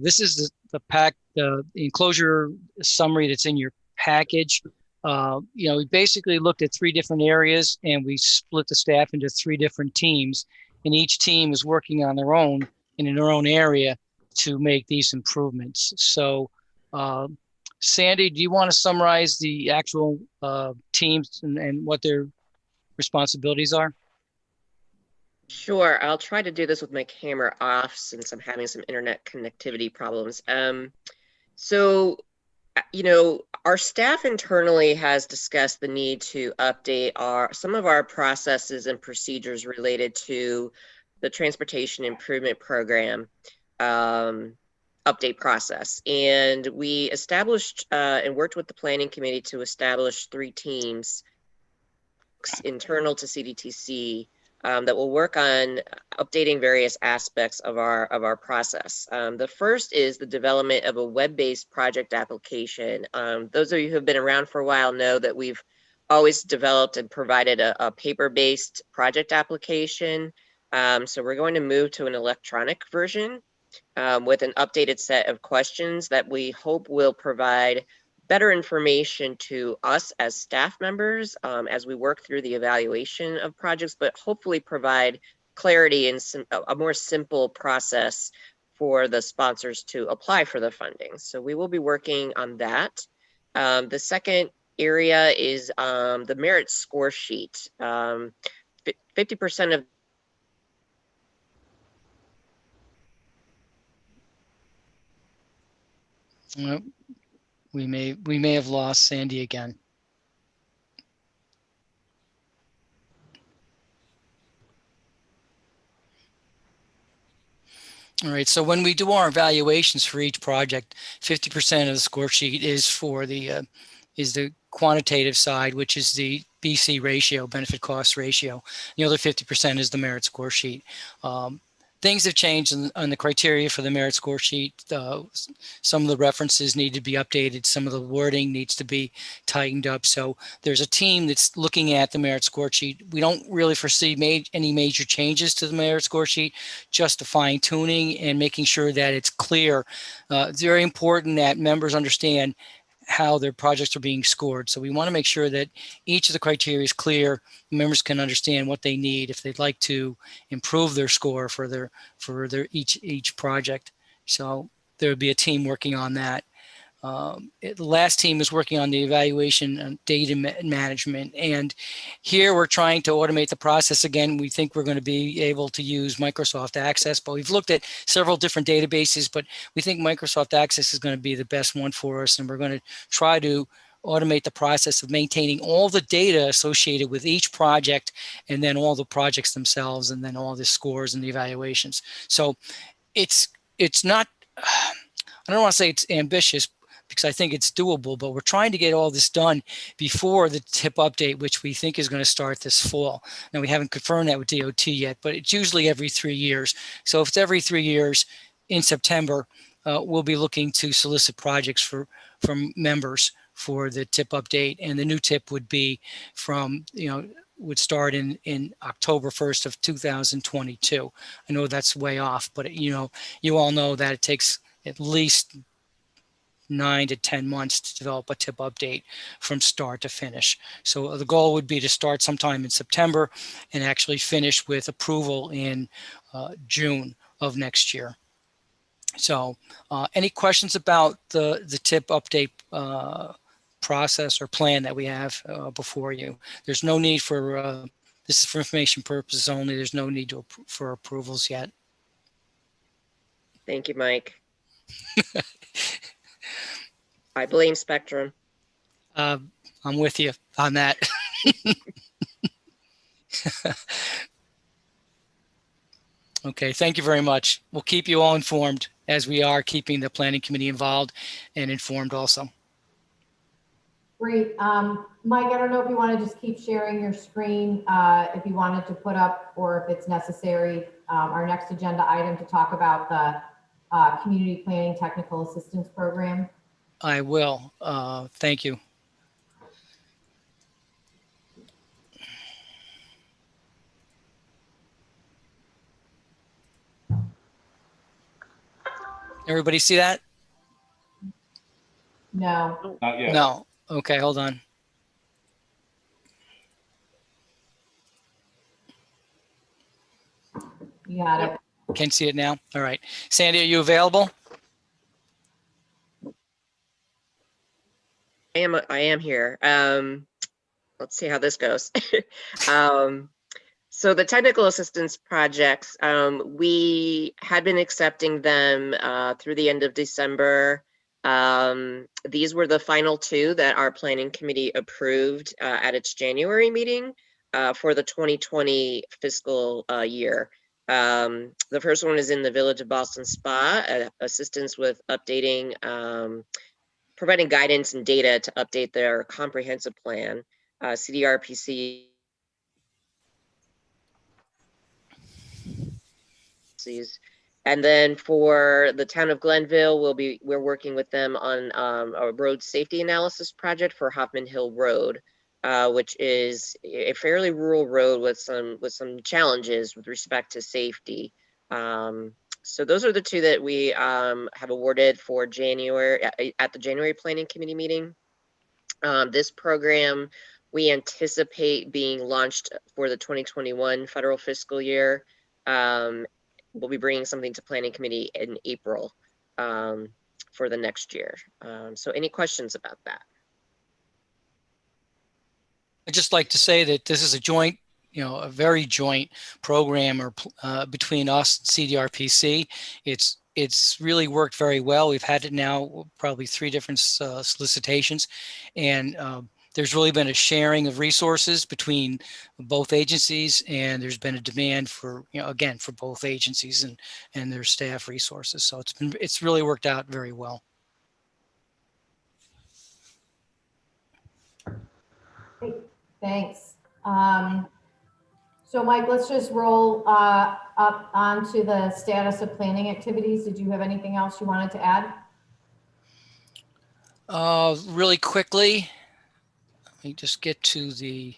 this is the enclosure summary that's in your package. You know, we basically looked at 3 different areas, and we split the staff into 3 different teams, and each team is working on their own in their own area to make these improvements. So, Sandy, do you want to summarize the actual teams and what their responsibilities are? Sure, I'll try to do this with my camera off since I'm having some internet connectivity problems. So, you know, our staff internally has discussed the need to update some of our processes and procedures related to the Transportation Improvement Program update process. And we established and worked with the Planning Committee to establish 3 teams internal to CDTC that will work on updating various aspects of our process. The first is the development of a web-based project application. Those of you who have been around for a while know that we've always developed and provided a paper-based project application. So we're going to move to an electronic version with an updated set of questions that we hope will provide better information to us as staff members as we work through the evaluation of projects, but hopefully provide clarity and a more simple process for the sponsors to apply for the funding. So we will be working on that. The second area is the merit score sheet. 50% of We may have lost Sandy again. All right, so when we do our evaluations for each project, 50% of the score sheet is for the quantitative side, which is the BC ratio, benefit cost ratio. The other 50% is the merit score sheet. Things have changed on the criteria for the merit score sheet. Some of the references need to be updated. Some of the wording needs to be tightened up. So there's a team that's looking at the merit score sheet. We don't really foresee any major changes to the merit score sheet, just a fine tuning and making sure that it's clear. It's very important that members understand how their projects are being scored. So we want to make sure that each of the criteria is clear. Members can understand what they need if they'd like to improve their score for their each project. So there would be a team working on that. The last team is working on the evaluation and data management. And here we're trying to automate the process. Again, we think we're going to be able to use Microsoft Access, but we've looked at several different databases, but we think Microsoft Access is going to be the best one for us. And we're going to try to automate the process of maintaining all the data associated with each project, and then all the projects themselves, and then all the scores and the evaluations. So it's not, I don't want to say it's ambitious, because I think it's doable, but we're trying to get all this done before the tip update, which we think is going to start this fall. Now, we haven't confirmed that with DOT yet, but it's usually every 3 years. So if it's every 3 years in September, we'll be looking to solicit projects from members for the tip update. And the new tip would be would start in October 1st of 2022. I know that's way off, but you all know that it takes at least 9 to 10 months to develop a tip update from start to finish. So the goal would be to start sometime in September and actually finish with approval in June of next year. So any questions about the tip update process or plan that we have before you? There's no need for, this is for information purposes only. There's no need for approvals yet. Thank you, Mike. I blame Spectrum. I'm with you on that. Okay, thank you very much. We'll keep you all informed, as we are keeping the planning committee involved and informed also. Great. Mike, I don't know if you want to just keep sharing your screen, if you wanted to put up, or if it's necessary, our next agenda item to talk about the Community Planning Technical Assistance Program. I will. Thank you. Everybody see that? No. Not yet. No. Okay, hold on. You got it. Can't see it now. All right. Sandy, are you available? I am here. Let's see how this goes. So the technical assistance projects, we had been accepting them through the end of December. These were the final two that our planning committee approved at its January meeting for the 2020 fiscal year. The first one is in the Village of Boston Spa, assistance with updating, providing guidance and data to update their comprehensive plan, CDRPC. And then for the town of Glenville, we're working with them on a road safety analysis project for Hoffman Hill Road, which is a fairly rural road with some challenges with respect to safety. So those are the two that we have awarded for January at the January Planning Committee meeting. This program we anticipate being launched for the 2021 federal fiscal year. We'll be bringing something to Planning Committee in April for the next year. So any questions about that? I'd just like to say that this is a joint, a very joint program between us and CDRPC. It's really worked very well. We've had it now probably 3 different solicitations, and there's really been a sharing of resources between both agencies, and there's been a demand for, again, for both agencies and their staff resources. So it's really worked out very well. Great. Thanks. So Mike, let's just roll up onto the status of planning activities. Did you have anything else you wanted to add? Really quickly, let me just get to the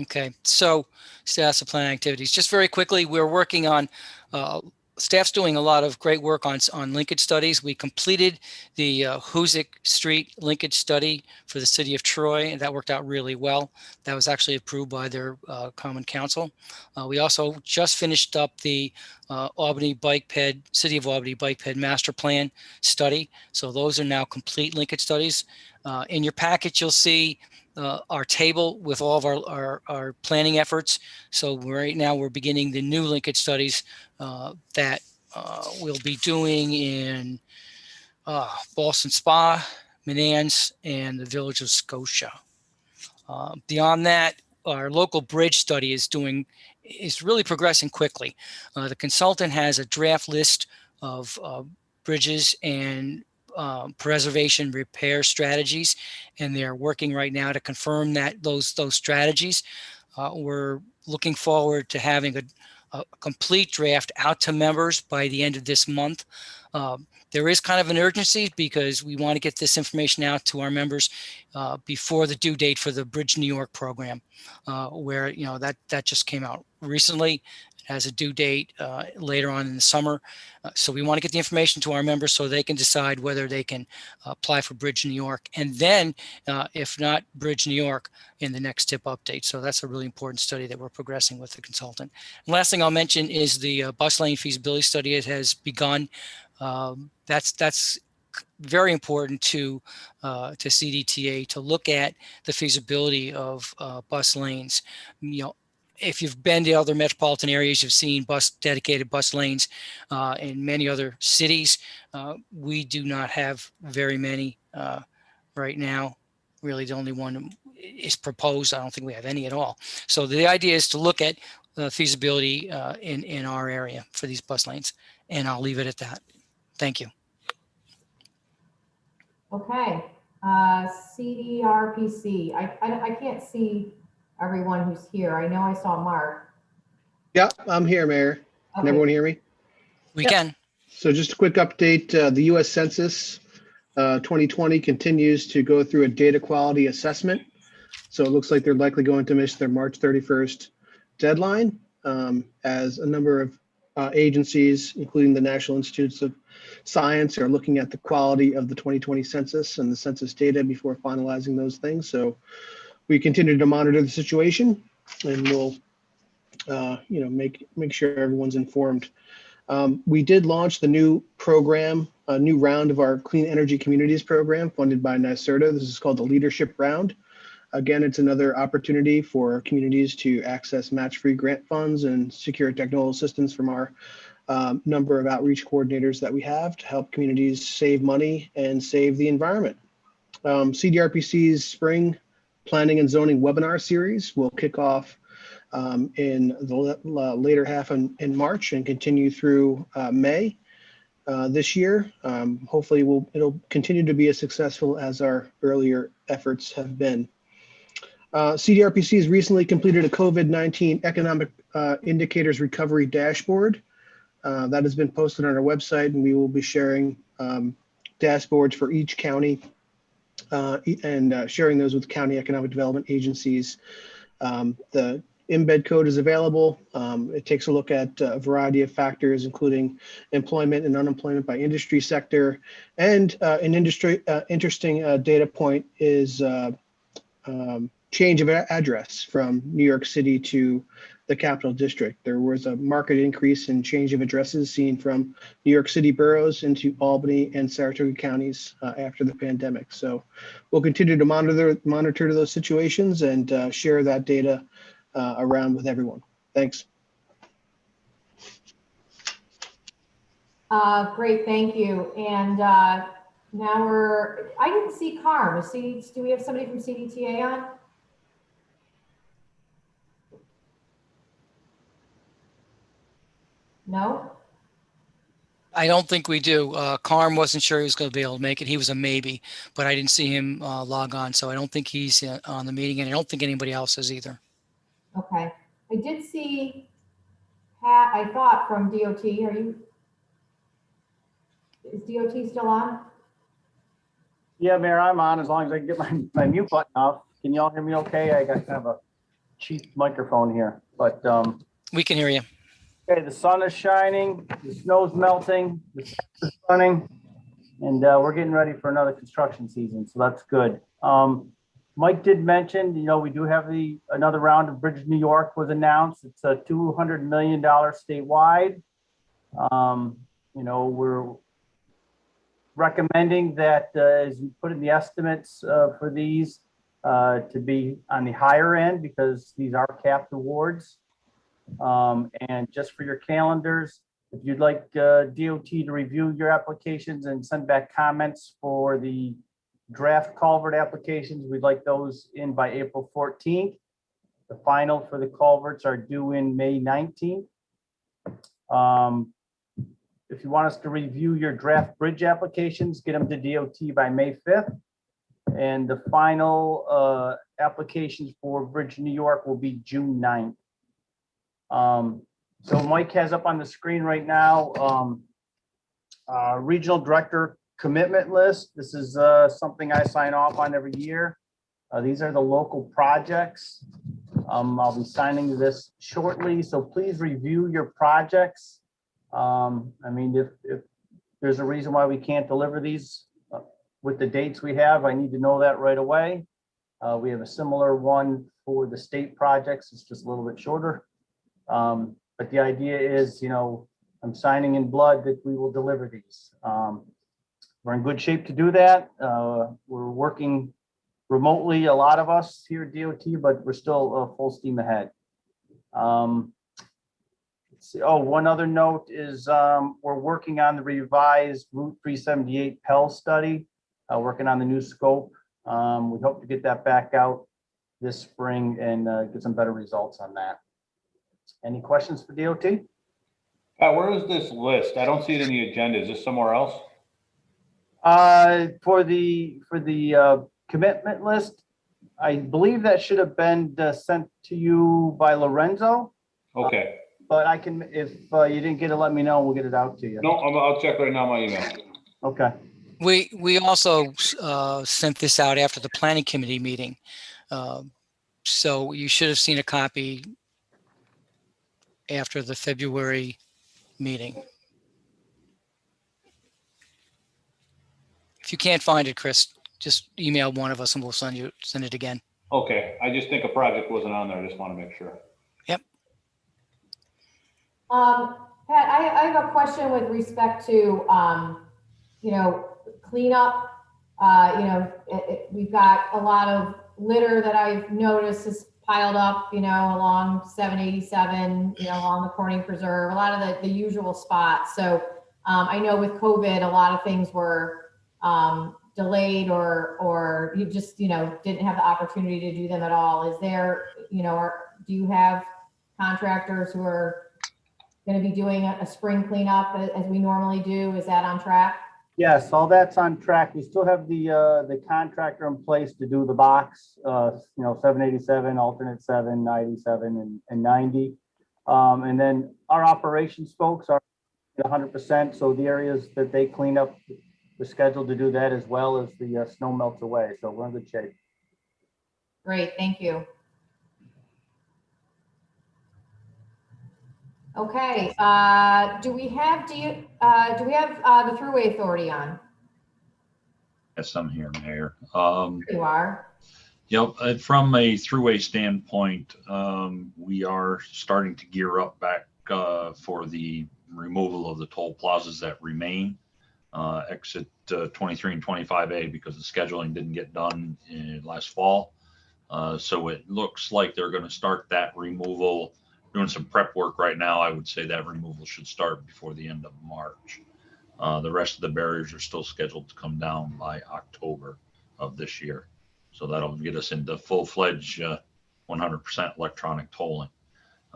okay, so status of planning activities. Just very quickly, we're working on, staff's doing a lot of great work on linkage studies. We completed the Hoosick Street linkage study for the city of Troy, and that worked out really well. That was actually approved by their Common Council. We also just finished up the Albany Bike Ped, City of Albany Bike Ped Master Plan study. So those are now complete linkage studies. In your packet, you'll see our table with all of our planning efforts. So right now we're beginning the new linkage studies that we'll be doing in Boston Spa, Manans, and the Village of Scotia. Beyond that, our local bridge study is really progressing quickly. The consultant has a draft list of bridges and preservation repair strategies, and they're working right now to confirm that those strategies. We're looking forward to having a complete draft out to members by the end of this month. There is kind of an urgency because we want to get this information out to our members before the due date for the Bridge New York program, where that just came out recently. It has a due date later on in the summer. So we want to get the information to our members so they can decide whether they can apply for Bridge New York, and then if not Bridge New York, in the next tip update. So that's a really important study that we're progressing with the consultant. And last thing I'll mention is the bus lane feasibility study. It has begun. That's very important to CDTA to look at the feasibility of bus lanes. If you've been to other metropolitan areas, you've seen dedicated bus lanes in many other cities. We do not have very many right now. Really, the only one is proposed. I don't think we have any at all. So the idea is to look at feasibility in our area for these bus lanes, and I'll leave it at that. Thank you. Okay, CDRPC. I can't see everyone who's here. I know I saw Mark. Yeah, I'm here, Mayor. Can Okay. everyone hear me? We can. So just a quick update, the US Census 2020 continues to go through a data quality assessment. So it looks like they're likely going to miss their March 31st deadline, as a number of agencies, including the National Institutes of Science, are looking at the quality of the 2020 census and the census data before finalizing those things. So we continue to monitor the situation, and we'll make sure everyone's informed. We did launch the new program, a new round of our Clean Energy Communities program funded by NYSERDA. This is called the Leadership Round. Again, it's another opportunity for communities to access match-free grant funds and secure technical assistance from our number of outreach coordinators that we have to help communities save money and save the environment. CDRPC's Spring Planning and Zoning webinar series will kick off in the later half in March and continue through May this year. Hopefully it'll continue to be as successful as our earlier efforts have been. CDRPC has recently completed a COVID-19 economic indicators recovery dashboard that has been posted on our website, and we will be sharing dashboards for each county and sharing those with county economic development agencies. The embed code is available. It takes a look at a variety of factors, including employment and unemployment by industry sector. And an interesting data point is change of address from New York City to the Capital District. There was a marked increase in change of addresses seen from New York City boroughs into Albany and Saratoga counties after the pandemic. So we'll continue to monitor those situations and share that data around with everyone. Thanks. Great, thank you. And now I didn't see Carm. Do we have somebody from CDTA on? No? I don't think we do. Carm wasn't sure he was going to be able to make it. He was a maybe, but I didn't see him log on. So I don't think he's on the meeting, and I don't think anybody else is either. Okay. I did see Pat, I thought, from DOT. Is DOT still on? Yeah, Mayor, I'm on as long as I can get my mute button off. Can you all hear me okay? I got kind of a cheap microphone here, but we can hear you. Okay, the sun is shining, the snow's melting, the sun is running, and we're getting ready for another construction season, so that's good. Mike did mention, we do have another round of Bridge New York was announced. It's a $200 million statewide. We're recommending that as we put in the estimates for these to be on the higher end because these are capped awards. And just for your calendars, if you'd like DOT to review your applications and send back comments for the draft culvert applications, we'd like those in by April 14th. The final for the culverts are due in May 19th. If you want us to review your draft bridge applications, get them to DOT by May 5th. And the final applications for Bridge New York will be June 9th. So Mike has up on the screen right now Regional Director Commitment List. This is something I sign off on every year. These are the local projects. I'll be signing this shortly, so please review your projects. I mean, if there's a reason why we can't deliver these with the dates we have, I need to know that right away. We have a similar one for the state projects. It's just a little bit shorter. But the idea is, you know, I'm signing in blood that we will deliver these. We're in good shape to do that. We're working remotely, a lot of us here at DOT, but we're still full steam ahead. Let's see. Oh, one other note is we're working on the revised Route 378 Pell study, working on the new scope. We hope to get that back out this spring and get some better results on that. Any questions for DOT? Where is this list? I don't see it in the agenda. Is this somewhere else? For the commitment list, I believe that should have been sent to you by Lorenzo. Okay. But I can, if you didn't get it, let me know. We'll get it out to you. No, I'll check right now my email. Okay. We also sent this out after the planning committee meeting. So you should have seen a copy after the February meeting. If you can't find it, Chris, just email one of us and we'll send it again. Okay, I just think a project wasn't on there. I just want to make sure. Yep. Pat, I have a question with respect to, you know, cleanup. You know, we've got a lot of litter that I've noticed is piled up, you know, along 787, you know, along the Corning Preserve, a lot of the usual spots. So I know with COVID, a lot of things were delayed or you just, you know, didn't have the opportunity to do them at all. Is there, you know, or do you have contractors who are going to be doing a spring cleanup as we normally do? Is that on track? Yes, all that's on track. We still have the contractor in place to do the box, you know, 787, alternate 7, 97, and 90. And then our operations folks are 100%. So the areas that they clean up, we're scheduled to do that as well as the snow melts away. So we're in good shape. Great, thank you. Okay, do we have the Thruway Authority on? Yes, I'm here, Mayor. You are. Yep, from a Thruway standpoint, we are starting to gear up back for the removal of the toll plazas that remain, exit 23 and 25A, because the scheduling didn't get done last fall. So it looks like they're going to start that removal, doing some prep work right now. I would say that removal should start before the end of March. The rest of the barriers are still scheduled to come down by October of this year. So that'll get us into full-fledged 100% electronic tolling.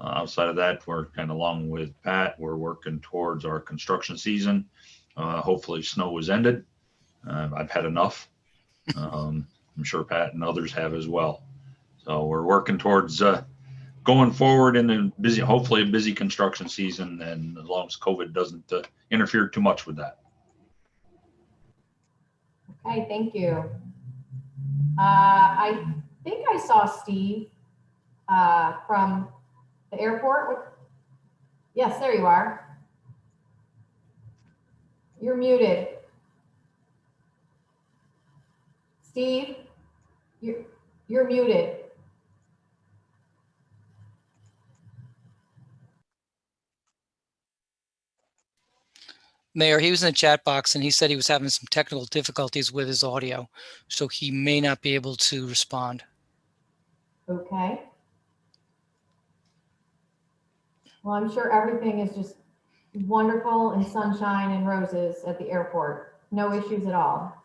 Outside of that, we're kind of along with Pat. We're working towards our construction season. Hopefully snow is ended. I've had enough. I'm sure Pat and others have as well. So we're working towards going forward in a busy, hopefully a busy construction season, and as long as COVID doesn't interfere too much with that. Okay, thank you. I think I saw Steve from the airport. Yes, there you are. You're muted. Steve, you're muted. Mayor, he was in the chat box and he said he was having some technical difficulties with his audio, so he may not be able to respond. Okay. Well, I'm sure everything is just wonderful and sunshine and roses at the airport. No issues at all.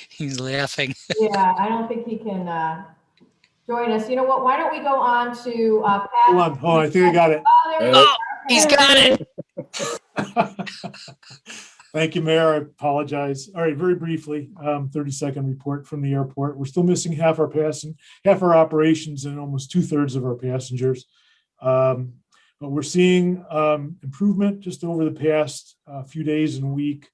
He's laughing. Yeah, I don't think he can join us. You know what? Why don't we go on to Pat? Hold on, I think I got it. Oh, there we go. He's got it. Thank you, Mayor. I apologize. All right, very briefly, 30-second report from the airport. We're still missing half our operations and almost 2/3 of our passengers. But But we're seeing improvement just over the past few days and week.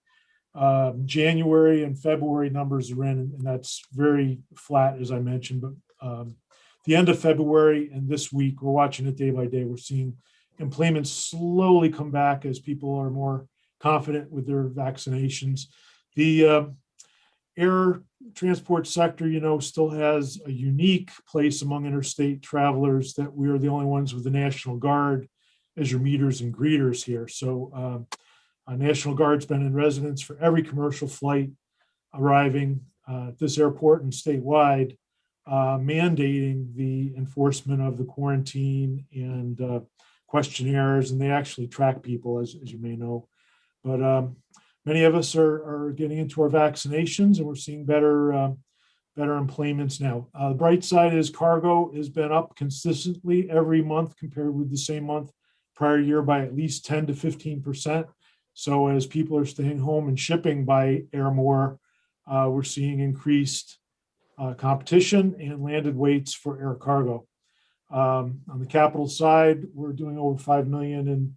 January and February numbers are in, and that's very flat, as I mentioned. But the end of February and this week, we're watching it day by day. We're seeing employment slowly come back as people are more confident with their vaccinations. The air transport sector, still has a unique place among interstate travelers that we are the only ones with the National Guard as your meeters and greeters here. So National Guard's been in residence for every commercial flight arriving at this airport and statewide, mandating the enforcement of the quarantine and questionnaires, and they actually track people, as you may know. But many of us are getting into our vaccinations, and we're seeing better employments now. The bright side is cargo has been up consistently every month compared with the same month prior year by at least 10 to 15%. So as people are staying home and shipping by air more, we're seeing increased competition and landed weights for air cargo. On the capital side, we're doing over $5 million in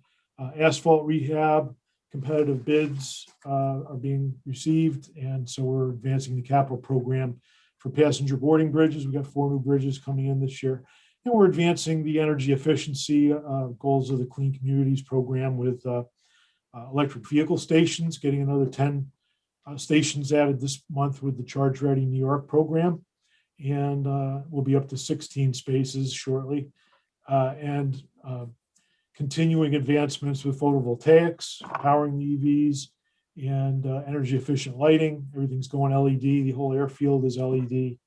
asphalt rehab. Competitive bids are being received, and so we're advancing the capital program for passenger boarding bridges. We've got 4 new bridges coming in this year, and we're advancing the energy efficiency goals of the Clean Communities program with electric vehicle stations, getting another 10 stations added this month with the Charge Ready New York program, and we'll be up to 16 spaces shortly, and continuing advancements with photovoltaics, powering the EVs, and energy efficient lighting. Everything's going LED. The whole airfield is LED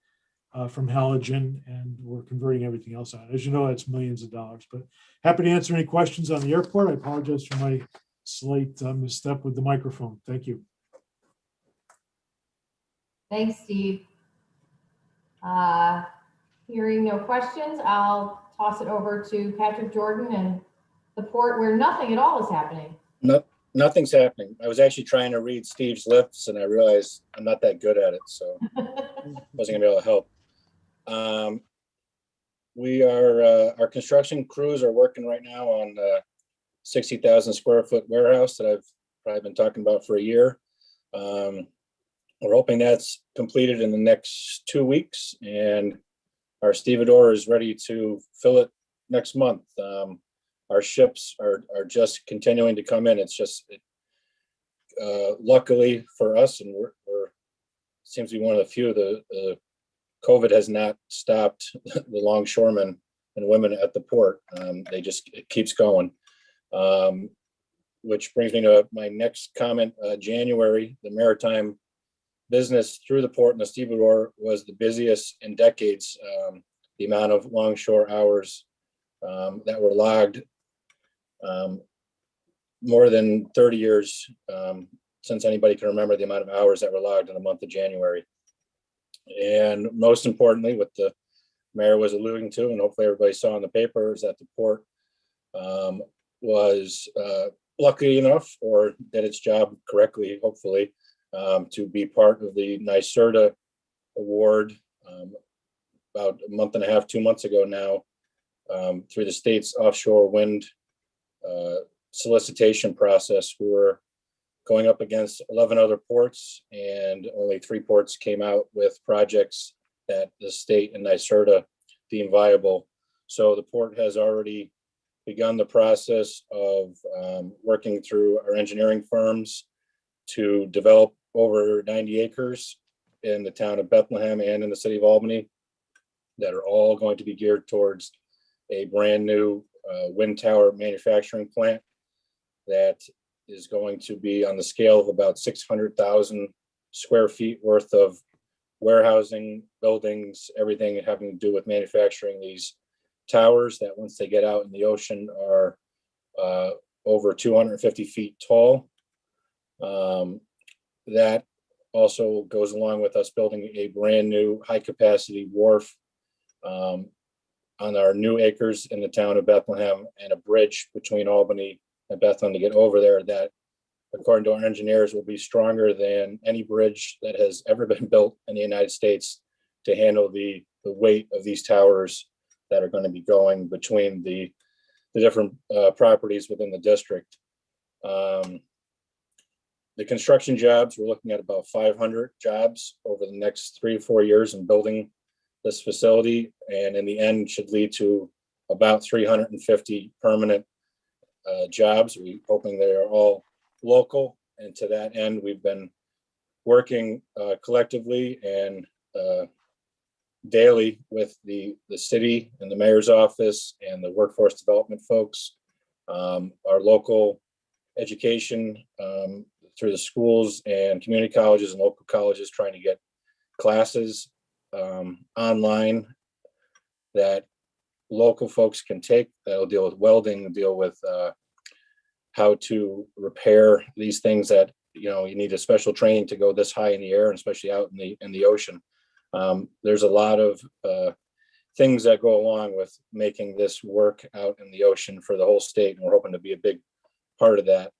from halogen, and we're converting everything else on. As you know, that's millions of dollars. But happy to answer any questions on the airport. I apologize for my slight misstep with the microphone. Thank you. Thanks, Steve. Hearing no questions, I'll toss it over to Patrick Jordan and the port where nothing at all is happening. No, nothing's happening. I was actually trying to read Steve's lips, and I realized I'm not that good at it, so wasn't gonna be able to help. We are our construction crews are working right now on 60,000 square foot warehouse that I've probably been talking about for a year. We're hoping that's completed in the next 2 weeks, and our stevedore is ready to fill it next month. Our ships are just continuing to come in. It's just luckily for us, and we're seems to be one of the few. The COVID has not stopped the longshoremen and women at the port. It keeps going. Which brings me to my next comment. January, the maritime business through the port and the stevedore was the busiest in decades. The amount of longshore hours that were logged, more than 30 years since anybody can remember the amount of hours that were logged in the month of January. And most importantly, what the mayor was alluding to, and hopefully everybody saw in the paper, is that the port was lucky enough, or did its job correctly, hopefully, to be part of the NYSERDA award about a month and a half, 2 months ago now, through the state's offshore wind solicitation process. We were going up against 11 other ports, and only 3 ports came out with projects that the state and NYSERDA deemed viable. So the port has already begun the process of working through our engineering firms to develop over 90 acres in the town of Bethlehem and in the city of Albany that are all going to be geared towards a brand new wind tower manufacturing plant that is going to be on the scale of about 600,000 square feet worth of warehousing, buildings, everything having to do with manufacturing these towers that, once they get out in the ocean, are over 250 feet tall. That also goes along with us building a brand new high capacity wharf on our new acres in the town of Bethlehem, and a bridge between Albany and Bethlehem to get over there that, according to our engineers, will be stronger than any bridge that has ever been built in the United States to handle the weight of these towers that are going to be going between the the different properties within the district. The construction jobs, we're looking at about 500 jobs over the next 3 to 4 years in building this facility, and in the end should lead to about 350 permanent jobs. We're hoping they are all local, and to that end, we've been working collectively and daily with the city and the mayor's office and the workforce development folks, our local education through the schools and community colleges and local colleges, trying to get classes online that local folks can take that'll deal with welding, deal with how to repair these things that, you know, you need a special training to go this high in the air, and especially out in the ocean. There's a lot of things that go along with making this work out in the ocean for the whole state, and we're hoping to be a big part of that.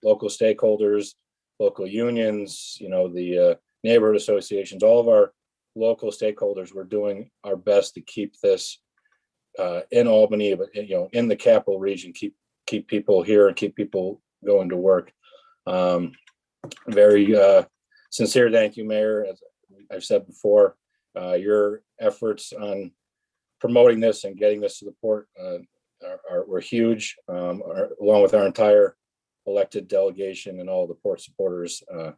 Local stakeholders, local unions, you know, the neighborhood associations, all of our local stakeholders, we're doing our best to keep this in Albany, but, you know, in the capital region, keep people here and keep people going to work. Very sincere thank you, Mayor. As I've said before, your efforts on promoting this and getting this to the port were huge, along with our entire elected delegation and all the port supporters. A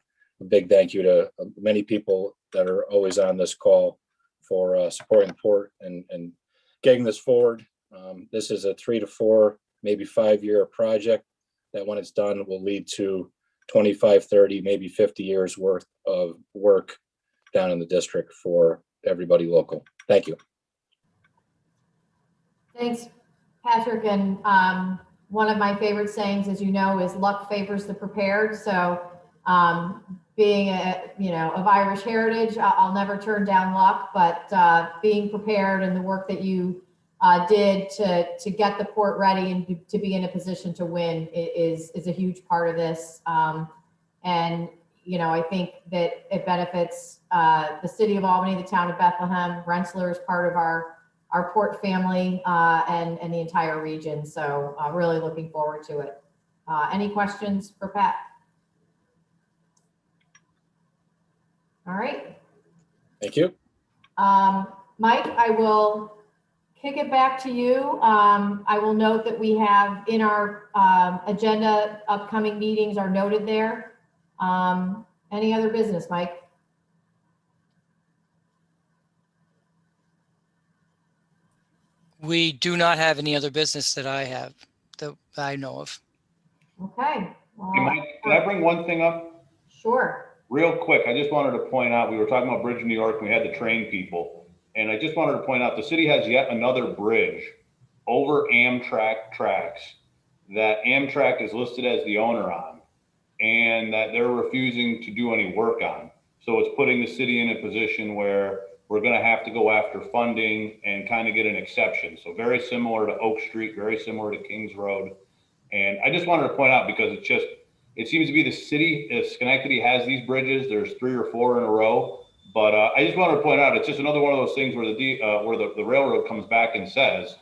big thank you to many people that are always on this call for supporting the port and getting this forward. This is a 3 to 4, maybe 5-year project that when it's done will lead to 25, 30, maybe 50 years worth of work down in the district for everybody local. Thank you. Thanks, Patrick. And one of my favorite sayings, as you know, is luck favors the prepared. So being of Irish heritage, I'll never turn down luck, but being prepared and the work that you did to get the port ready and to be in a position to win is a huge part of this. And, you know, I think that it benefits the city of Albany, the town of Bethlehem. Rensselaer is part of our port family and the entire region. So really looking forward to it. Any questions for Pat? All right. Thank you. Mike, I will kick it back to you. I will note that we have in our agenda, upcoming meetings are noted there. Any other business, Mike? We do not have any other business that I know of. Okay. Well, Hey, Mike, can I bring one thing up? Sure. Real quick, I just wanted to point out, we were talking about Bridge New York, and we had to train people. And I just wanted to point out, the city has yet another bridge over Amtrak tracks that Amtrak is listed as the owner on, and that they're refusing to do any work on. So it's putting the city in a position where we're going to have to go after funding and kind of get an exception. So very similar to Oak Street, very similar to Kings Road. And I just wanted to point out, because it seems to be the city of Schenectady has these bridges. There's 3 or 4 in a row. But I just wanted to point out, it's just another one of those things where the railroad comes back and says,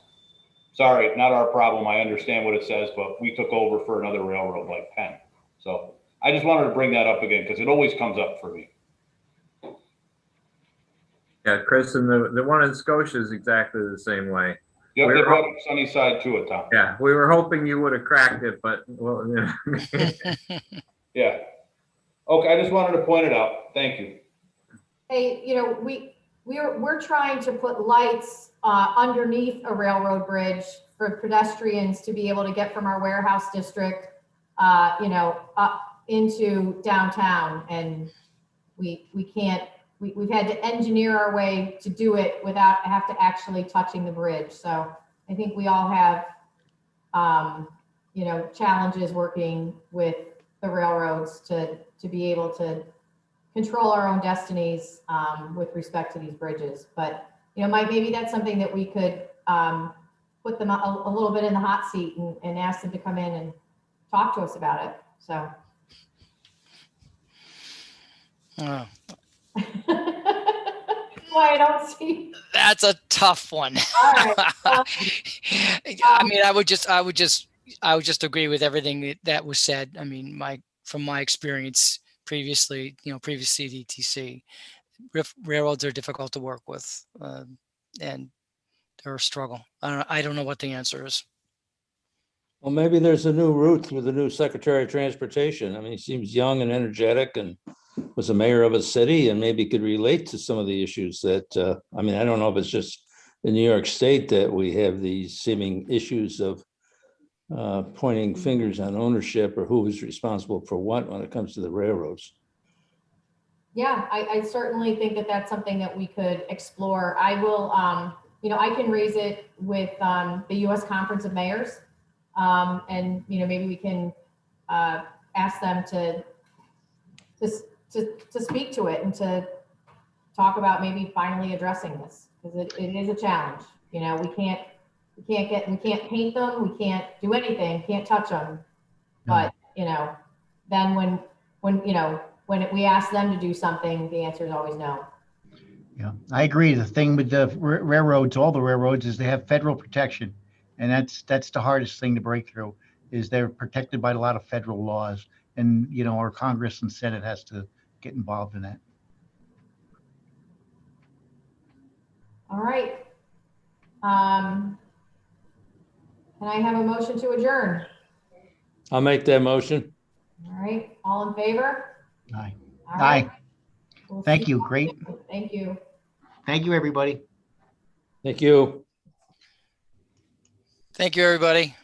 sorry, not our problem. I understand what it says, but we took over for another railroad like Penn. So I just wanted to bring that up again, because it always comes up for me. Yeah, Chris, and the one in Scotia is exactly the same way. Yep, they brought a sunny side to it, Tom. Yeah, we were hoping you would have cracked it, but well, yeah. Okay, I just wanted to point it out. Thank you. Hey, you know, we're trying to put lights underneath a railroad bridge for pedestrians to be able to get from our warehouse district, up into downtown, and we can't. We've had to engineer our way to do it without have to actually touching the bridge. So I think we all have, challenges working with the railroads to be able to control our own destinies with respect to these bridges. But, you know, Mike, maybe that's something that we could put them a little bit in the hot seat and ask them to come in and talk to us about it. So. why I don't see. That's a tough one. All right. I mean, I would just agree with everything that was said. I mean, from my experience previously, previous CDTC, railroads are difficult to work with, and they're a struggle. I don't know what the answer is. Well, maybe there's a new route with the new Secretary of Transportation. I mean, he seems young and energetic and was a mayor of a city and maybe could relate to some of the issues that, I mean, I don't know if it's just in New York State that we have these seeming issues of pointing fingers on ownership or who is responsible for what when it comes to the railroads. Yeah, I certainly think that that's something that we could explore. I will, I can raise it with the U.S. Conference of Mayors. And, maybe we can ask them to speak to it and to talk about maybe finally addressing this, because it is a challenge. We can't paint them, we can't do anything, can't touch them. But, then when we ask them to do something, the answer is always no. Yeah, I agree. The thing with the railroads, all the railroads, is they have federal protection. And that's the hardest thing to break through, is they're protected by a lot of federal laws. And, our Congress and Senate has to get involved in that. All right. Can I have a motion to adjourn? I'll make that motion. All right, all in favor? Aye. All right. Aye. We'll Thank see you. Great. Thank you. Thank you, everybody. Thank you. Thank you, everybody.